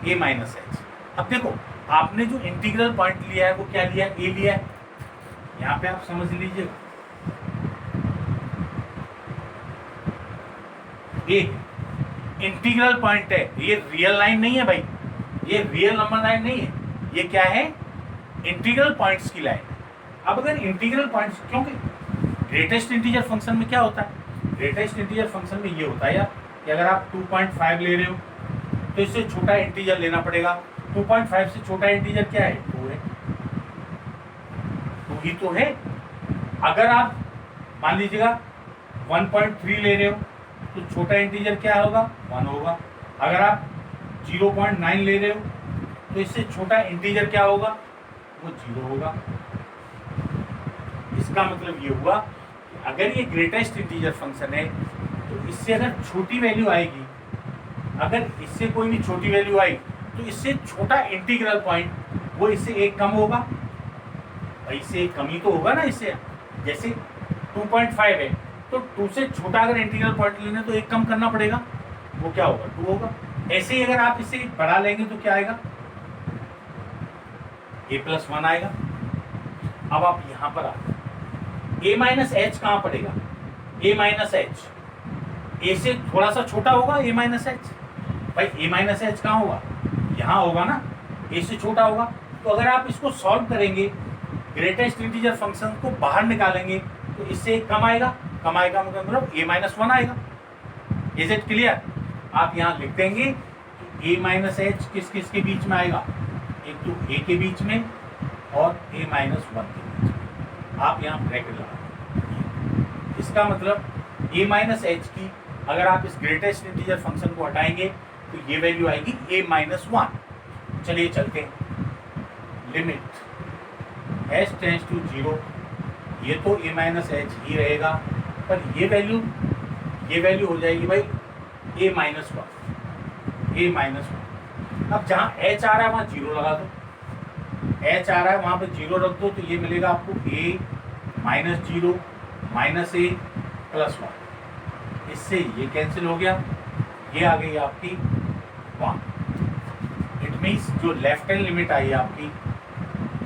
ए माइनस एच। अब देखो आपने जो इंटीग्रल पॉइंट लिया है वो क्या लिया है, ए लिया है। यहाँ पे आप समझ लीजिएगा, ए इंटीग्रल पॉइंट है, ये रियल लाइन नहीं है भाई, ये रियल नंबर लाइन नहीं है, ये क्या है, इंटीग्रल पॉइंट्स की लाइन। अब अगर इंटीग्रल पॉइंट्स, क्योंकि ग्रेटेस्ट इंटीजर फंक्शन में क्या होता है, ग्रेटेस्ट इंटीजर फंक्शन में ये होता है यार कि अगर आप 2.5 ले रहे हो तो इससे छोटा इंटीजर लेना पड़ेगा। 2.5 से छोटा इंटीजर क्या है, 2 है, 2 ही तो है। अगर आप मान लीजिएगा 1.3 ले रहे हो तो छोटा इंटीजर क्या होगा, 1 होगा। अगर आप 0.9 ले रहे हो तो इससे छोटा इंटीजर क्या होगा, वो 0 होगा। इसका मतलब ये हुआ कि अगर ये ग्रेटेस्ट इंटीजर फंक्शन है तो इससे अगर छोटी वैल्यू आएगी, अगर इससे कोई भी छोटी वैल्यू आई तो इससे छोटा इंटीग्रल पॉइंट वो इससे एक कम होगा, इससे एक कमी तो होगा ना। इससे जैसे 2.5 है तो 2 से छोटा अगर इंटीग्रल पॉइंट लेना तो एक कम करना पड़ेगा, वो क्या होगा, 2 होगा। ऐसे ही अगर आप इसे बढ़ा लेंगे तो क्या आएगा, a+1 आएगा। अब आप यहां पर आ, a माइनस एच कहां पड़ेगा, a माइनस एच ए से थोड़ा सा छोटा होगा, a माइनस एच। भाई a माइनस एच कहाँ होगा, यहाँ होगा ना, a से छोटा होगा। तो अगर आप इसको सॉल्व करेंगे, ग्रेटेस्ट इंटीजर फंक्शन को बाहर निकालेंगे तो इससे एक कम आएगा, कम आएगा मतलब a-1 आएगा। Is it clear? आप यहाँ लिख देंगे a माइनस एच किस किस के बीच में आएगा, एक तो a के बीच में और a-1 के बीच में। आप यहाँ ब्रैकेट लगा, इसका मतलब a-h की अगर आप इस ग्रेटेस्ट इंटीजर फंक्शन को हटाएंगे तो ये वैल्यू आएगी a-1। चलिए चलते हैं, लिमिट h टेंड्स टू 0, ये तो a-h ही रहेगा, पर ये वैल्यू हो जाएगी भाई a-1। अब जहाँ h आ रहा है वहाँ 0 लगा दो, h आ रहा है वहाँ पे 0 रख दो, तो ये मिलेगा आपको a-0 माइनस a+1। इससे ये कैंसिल हो गया, ये आ गई आपकी 1। इट मीन्स जो लेफ्ट हैंड लिमिट आई आपकी,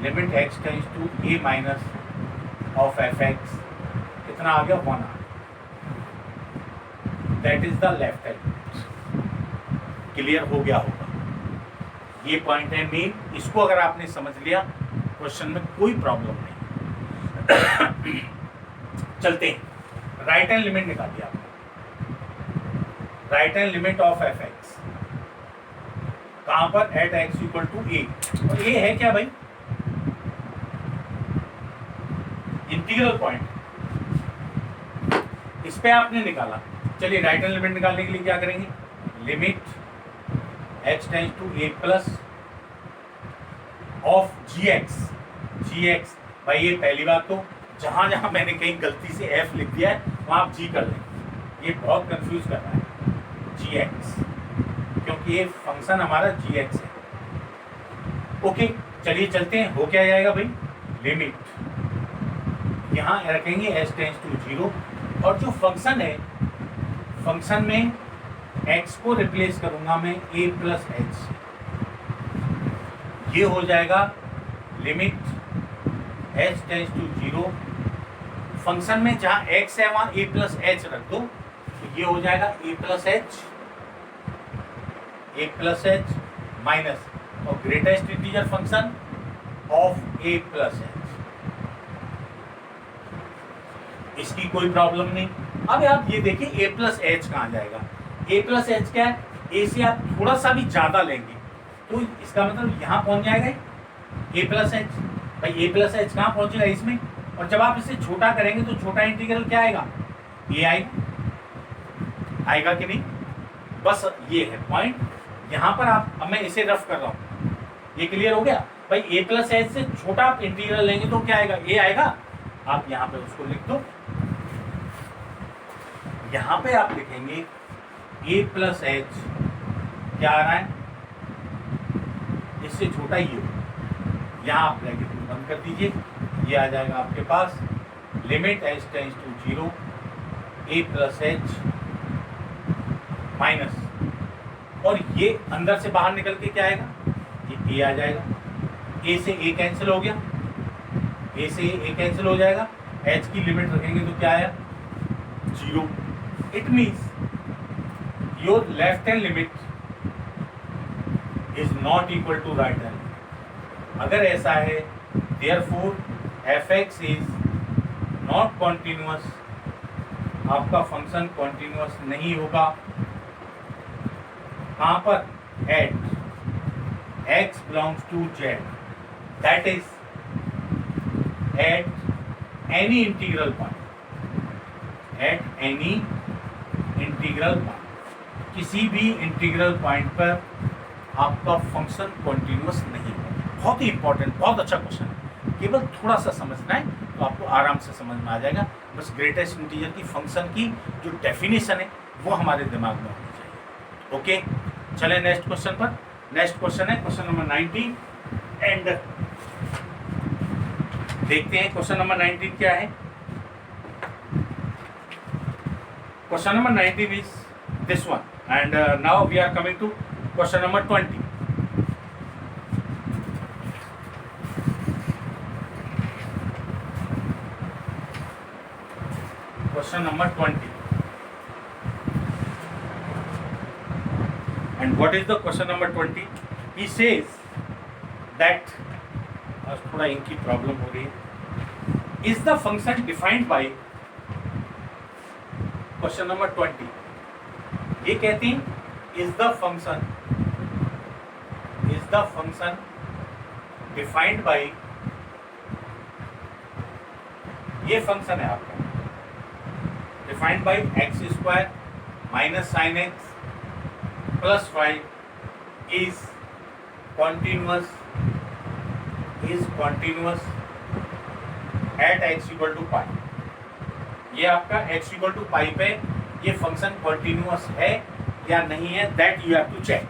limit x tends to a minus of f(x), कितना आ गया, 1 आ गया। That is the left hand limit. Clear हो गया होगा, ये पॉइंट है मेन। इसको अगर आपने समझ लिया क्वेश्चन में कोई प्रॉब्लम नहीं। चलते हैं, राइट हैंड लिमिट निकालिए आपने, right hand limit of f(x) कहां पर, at x equal to a। और a है क्या भाई, इंटीग्रल पॉइंट, इस पे आपने निकाला। चलिए राइट हैंड लिमिट निकालने के लिए क्या करेंगे, limit h tends to a plus of gx। भाई ये पहली बात तो जहां जहां मैंने कहीं गलती से f लिख दिया है वहां आप g कर लेंगे, ये बहुत कंफ्यूज कर रहा है, gx, क्योंकि ये फंक्शन हमारा gx है। ओके चलिए चलते हैं, हो क्या जाएगा भाई, लिमिट यहाँ रखेंगे h टेंड्स टू 0, और जो फंक्शन है, फंक्शन में x को रिप्लेस करूंगा मैं a+h, ये हो जाएगा limit h tends to 0। Function में जहां x है वहां a+h रख दो, तो ये हो जाएगा a+h माइनस और greatest integer function of a+h। इसकी कोई प्रॉब्लम नहीं। अब आप ये देखिए a+h कहाँ जाएगा, a+h क्या है, a से आप थोड़ा सा भी ज्यादा लेंगे तो इसका मतलब यहाँ पहुंच जाएगा a+h। भाई a+h कहाँ पहुंचेगा इसमें, और जब आप इसे छोटा करेंगे तो छोटा इंटीग्रल क्या आएगा, ये आएगा कि नहीं। बस ये है पॉइंट, यहाँ पर आप, अब मैं इसे रफ कर रहा हूँ, ये क्लियर हो गया भाई। a+h से छोटा आप इंटीग्रल लेंगे तो क्या आएगा, a आएगा। आप यहाँ पे उसको लिख दो, यहाँ पे आप लिखेंगे a+h क्या आ रहा है, इससे छोटा ही हो, यहाँ आप ब्रैकेट बंद कर दीजिए, ये आ जाएगा आपके पास limit h tends to 0 a+h minus और ये अंदर से बाहर निकल के क्या आएगा, ये ए आ जाएगा, ए से ए कैंसिल हो गया, ए से ए कैंसिल हो जाएगा, एच की लिमिट रखेंगे तो क्या आया 0। It means your left hand limit is not equal to right hand. अगर ऐसा है therefore fx is not continuous, आपका फंक्शन कॉन्टिन्यूअस नहीं होगा। कहाँ पर, at x belongs to z, that is at any integral point, at any integral point, किसी भी इंटीग्रल पॉइंट पर आपका फंक्शन कॉन्टिन्यूअस नहीं होगा। बहुत ही इंपॉर्टेंट, बहुत अच्छा क्वेश्चन है, केवल थोड़ा सा समझना है तो आपको आराम से समझ में आ जाएगा। बस ग्रेटेस्ट इंटीजर की फंक्शन की जो डेफिनेशन है वो हमारे दिमाग में होनी चाहिए। ओके, चले नेक्स्ट क्वेश्चन पर। नेक्स्ट क्वेश्चन है क्वेश्चन नंबर 19 एंड देखते हैं क्वेश्चन नंबर 19 क्या है। Question number 19 is this one and now we are coming to question number 20। Question number 20 and what is the question number 20? He says that थोड़ा इनकी problem हो रही है। Is the function defined by question number 20, ये कहते हैं is the function defined by, ये function है आपका defined by x square minus sine x plus 5 is continuous at x equal to pi. ये आपका एक्स इक्वल टू पाई पे ये फंक्शन कॉन्टिन्यूअस है या नहीं है, that you have to check.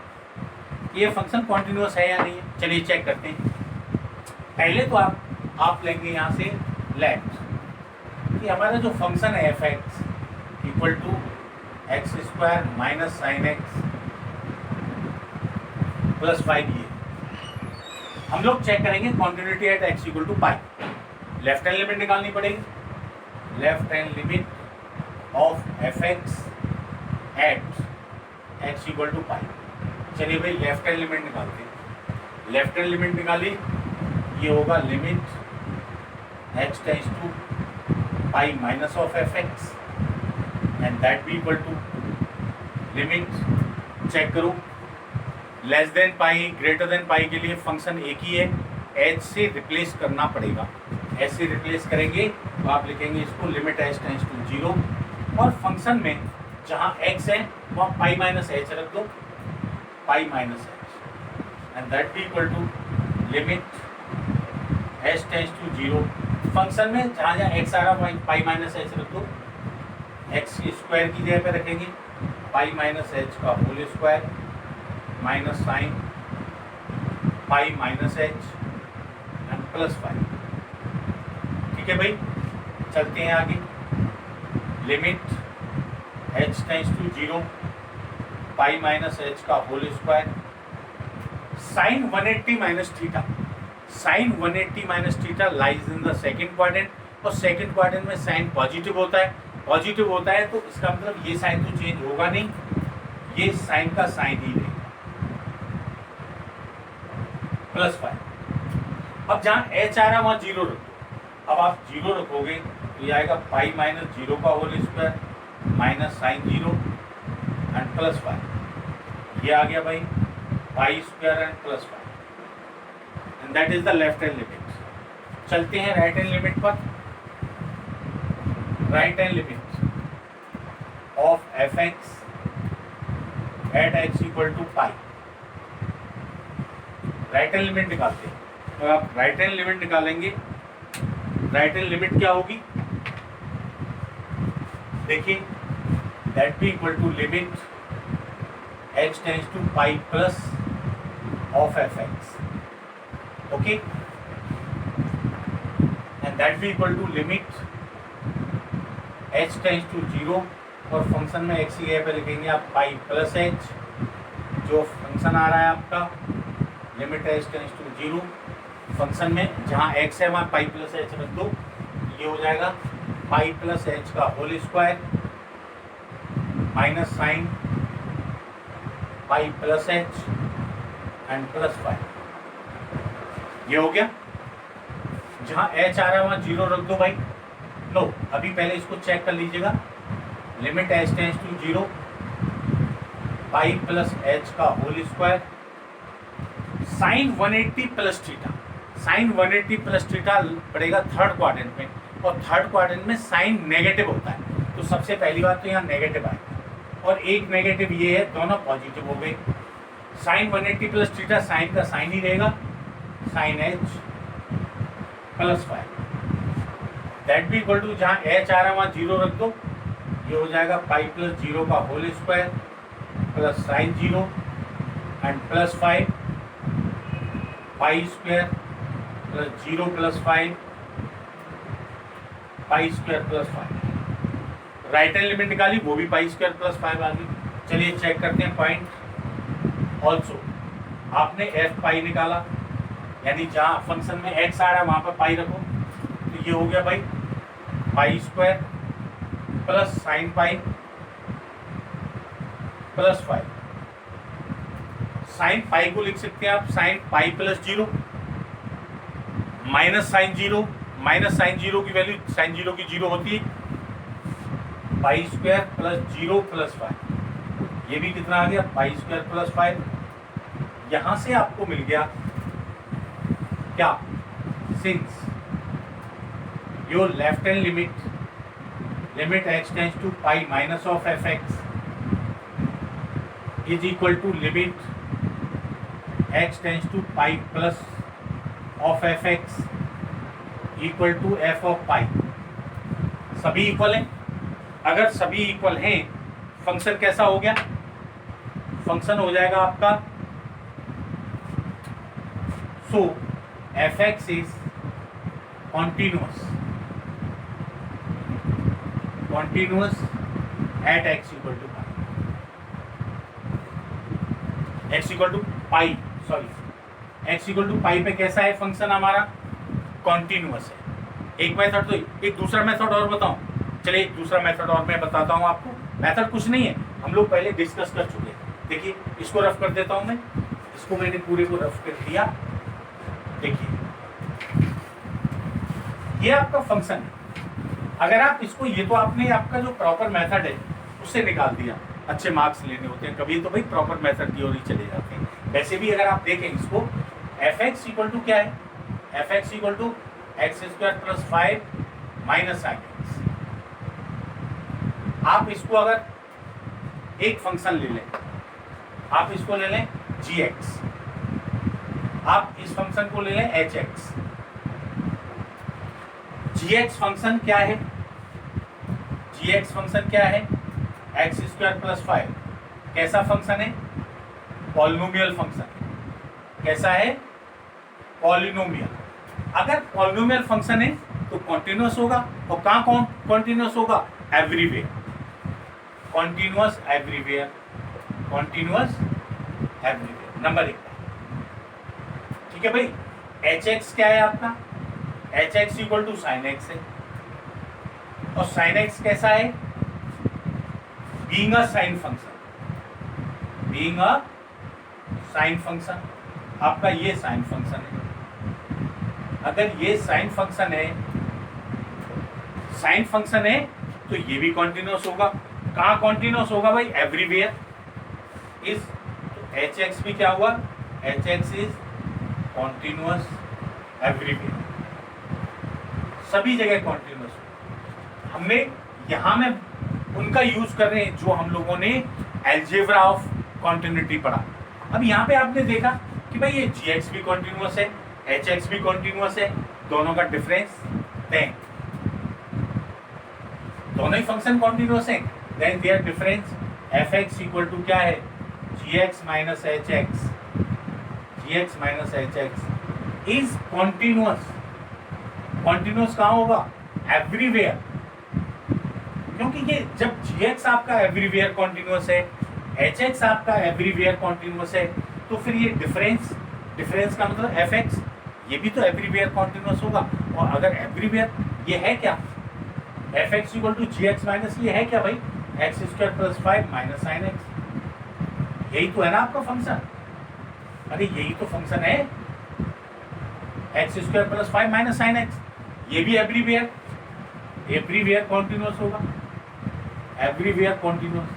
ये फंक्शन कॉन्टिन्यूअस है या नहीं है, चलिए चेक करते हैं। पहले तो आप लेंगे यहाँ से लेफ्ट कि हमारा जो फंक्शन है F x equal to x square minus sine x plus 5, ये हम लोग चेक करेंगे continuity at x equal to pi. Left hand limit निकालनी पड़ेगी, left hand limit of F x at x equal to pi. चलिए भाई left hand limit निकालते हैं। लेफ्ट हैंड लिमिट निकाली, ये होगा limit X tends to pi minus of F x and that be equal to limit, check करो less than pi greater than pi के लिए फंक्शन एक ही है, एच से रिप्लेस करना पड़ेगा। एच से रिप्लेस करेंगे तो आप लिखेंगे इसको लिमिट एच टेंड्स टू 0 और फंक्शन में जहाँ एक्स है वहाँ पाई माइनस एच रख दो, pi minus H and that be equal to limit H tends to 0। Function में जहाँ जहाँ एक्स आ रहा पाई माइनस एच रख दो, एक्स स्क्वायर की जगह पे रखेंगे पाई माइनस एच का whole square minus sine pi minus H and plus 5। ठीक है भाई, चलते हैं आगे। Limit H tends to 0 pi minus h का whole square sine 180 minus theta, sine 180 minus theta lies in the second quadrant और second quadrant में sine positive होता है, पॉजिटिव होता है तो इसका मतलब ये साइन तो चेंज होगा नहीं, ये साइन का साइन ही रहेगा प्लस 5। अब जहाँ एच आ रहा है वहाँ 0 रखो। अब आप 0 रखोगे तो ये आएगा पाई माइनस 0 का whole square minus sine 0 and plus 5। ये आ गया भाई pi square and plus 5 and that is the left hand limit. चलते हैं राइट हैंड लिमिट पर। Right hand limit of F x at x equal to pi, right hand limit निकालते हैं। तो आप राइट हैंड लिमिट निकालेंगे, right hand limit क्या होगी देखिए, that be equal to limit X tends to pi plus of F X, okay, and that be equal to limit H tends to 0 और function में एक्स की जगह पे लिखेंगे आप पाई प्लस एच जो फंक्शन आ रहा है आपका limit h tends to 0, function में जहाँ x है वहाँ पाई प्लस एच रख दो, ये हो जाएगा पाई प्लस एच का whole square minus sine pi plus H and plus 5। ये हो गया। जहाँ h आ रहा है वहाँ 0 रख दो भाई। लो अभी पहले इसको चेक कर लीजिएगा, limit h tends to 0 pi plus H का whole square sine 180 plus theta. Sine 180 plus theta पड़ेगा थर्ड क्वाड्रेंट में, और थर्ड क्वाड्रेंट में साइन नेगेटिव होता है, तो सबसे पहली बात तो यहाँ नेगेटिव आएगा, और एक नेगेटिव ये है, दोनों पॉजिटिव हो गए। साइन 180 प्लस थीटा साइन का साइन ही रहेगा, साइन एच प्लस 5 दैट भी इक्वल टू, जहाँ एच आ रहा है वहाँ 0 रख दो, ये हो जाएगा पाई प्लस 0 का whole square plus sine 0 and plus 5 pi square plus 0 plus 5 pi square plus 5। Right hand limit निकाली, वो भी पाई स्क्वायर प्लस 5 आ गई। चलिए चेक करते हैं पॉइंट। ऑल्सो आपने एफ पाई निकाला, यानी जहाँ फंक्शन में एक्स आ रहा है वहाँ पर पाई रखो, तो ये हो गया भाई pi square plus sine pi plus 5। Sine pi को लिख सकते हैं आप sine pi plus 0 minus sine 0, minus sine 0 की वैल्यू साइन 0 की 0 होती है, पाई स्क्वायर प्लस 0 प्लस 5। ये भी कितना आ गया पाई स्क्वायर प्लस 5। यहां से आपको मिल गया क्या, since your left hand limit x tends to pi minus of F x is equal to limit x tends to pi plus of F x equal to F of pi. सभी equal हैं। अगर सभी equal हैं, function कैसा हो गया, function हो जाएगा आपका, so f x is continuous at x equal to pi, x equal to pi, sorry x equal to pi पे कैसा है फंक्शन हमारा, कॉन्टिन्यूअस है। एक मेथड तो, एक दूसरा मेथड और बताऊं, चलिए एक दूसरा मेथड और मैं बताता हूं आपको। मेथड कुछ नहीं है, हम लोग पहले डिस्कस कर चुके हैं। देखिए इसको रफ कर देता हूं मैं, इसको मैंने पूरे को रफ कर दिया। देखिए ये आपका फंक्शन है। अगर आप इसको, ये तो आपने आपका जो प्रॉपर मेथड है उससे निकाल दिया, अच्छे मार्क्स लेने होते हैं, कभी तो भाई प्रॉपर मेथड की ओर ही चले जाते हैं। वैसे भी अगर आप देखें इसको, एफ एक्स इक्वल टू क्या है, F x equal to x square plus 5 minus sine X. आप इसको अगर एक फंक्शन ले लें, आप इसको ले लें जी एक्स, आप इस फंक्शन को ले लें H x. G x function क्या है, जी एक्स फंक्शन क्या है, एक्स स्क्वायर प्लस 5। कैसा फंक्शन है, पॉलिनोमियल फंक्शन। कैसा है, पॉलिनोमियल। अगर पॉलिनोमियल फंक्शन है तो कॉन्टिन्यूअस होगा, और कहाँ कॉन्टिन्यूअस होगा, everywhere, continuous everywhere, continuous everywhere. Number 1, ठीक है भाई। एच एक्स क्या है आपका, H X equal to sine X है, और साइन एक्स कैसा है, being a sine function, being a sine function. आपका ये साइन फंक्शन है। अगर ये साइन फंक्शन है, साइन फंक्शन है तो ये भी कॉन्टिन्यूअस होगा। कहाँ कॉन्टिन्यूअस होगा भाई, एवरीवेयर। इस एच एक्स भी क्या हुआ, H x is continuous everywhere, सभी जगह कॉन्टिन्यूअस। हमने यहाँ में उनका यूज कर रहे हैं जो हम लोगों ने अलजेब्रा ऑफ कॉन्टिन्यूटी पढ़ा। अब यहाँ पे आपने देखा कि भाई ये जी एक्स भी कॉन्टिन्यूअस है, एच एक्स भी कॉन्टिन्यूअस है, दोनों का डिफरेंस दें, दोनों ही फंक्शन कॉन्टिन्यूअस है, then their difference f x equal to क्या है, g x minus h x, g x minus h x is continuous. Continuous कहाँ होगा, एवरीवेयर, क्योंकि ये जब जी एक्स आपका एवरीवेयर कॉन्टिन्यूअस है, एच एक्स आपका एवरीवेयर कॉन्टिन्यूस है, तो फिर ये डिफरेंस, डिफरेंस का मतलब एफ एक्स, ये भी तो एवरीवेयर कॉन्टिन्यूस होगा। और अगर एवरीवेयर ये है क्या, F x equal to G x minus, ये है क्या भाई, X square plus 5 minus sine X, यही तो है ना आपका फंक्शन। अरे यही तो फंक्शन है, x square plus 5 minus sine x, ये भी एवरीवेयर, एवरीवेयर कॉन्टिन्यूस होगा, एवरीवेयर कॉन्टिन्यूस।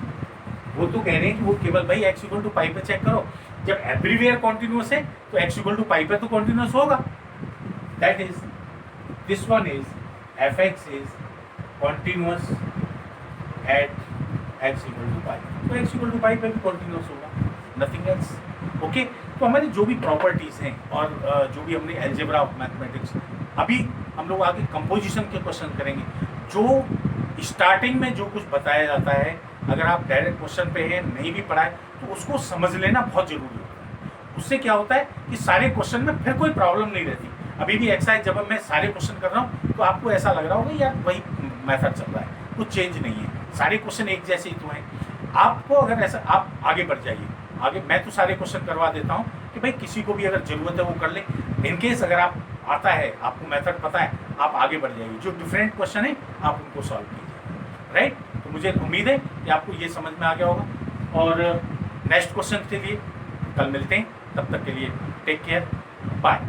वो तो कह रहे हैं कि वो केवल भाई एक्स इक्वल टू पाई पे चेक करो, जब एवरीवेयर कॉन्टिन्यूस है तो एक्स इक्वल टू पाई पे तो कॉन्टिन्यूस होगा। That is, this one is f x is continuous at x equal to pi, तो एक्स इक्वल टू पाई पे भी कॉन्टिन्यूस होगा, नथिंग एल्स। ओके, तो हमारी जो भी प्रॉपर्टीज हैं और जो भी हमने एल्जेब्रा ऑफ मैथमेटिक्स, अभी हम लोग आगे कंपोजिशन के क्वेश्चन करेंगे। जो स्टार्टिंग में जो कुछ बताया जाता है, अगर आप डायरेक्ट क्वेश्चन पे हैं, नहीं भी पढ़ा है, तो उसको समझ लेना बहुत जरूरी होता है। उससे क्या होता है कि सारे क्वेश्चन में फिर कोई प्रॉब्लम नहीं रहती। अभी भी एक्सरसाइज जब मैं सारे क्वेश्चन कर रहा हूँ तो आपको ऐसा लग रहा होगा यार वही मेथड चल रहा है, कुछ चेंज नहीं है, सारे क्वेश्चन एक जैसे ही तो हैं। आपको अगर ऐसा, आप आगे बढ़ जाइए, आगे मैं तो सारे क्वेश्चन करवा देता हूँ कि भाई किसी को भी अगर जरूरत है वो कर ले। इनकेस अगर आप आता है, आपको मेथड पता है, आप आगे बढ़ जाइए, जो डिफरेंट क्वेश्चन है आप उनको सॉल्व कीजिए, राइट। तो मुझे उम्मीद है कि आपको ये समझ में आ गया होगा, और नेक्स्ट क्वेश्चन के लिए कल मिलते हैं, तब तक के लिए टेक केयर, बाय।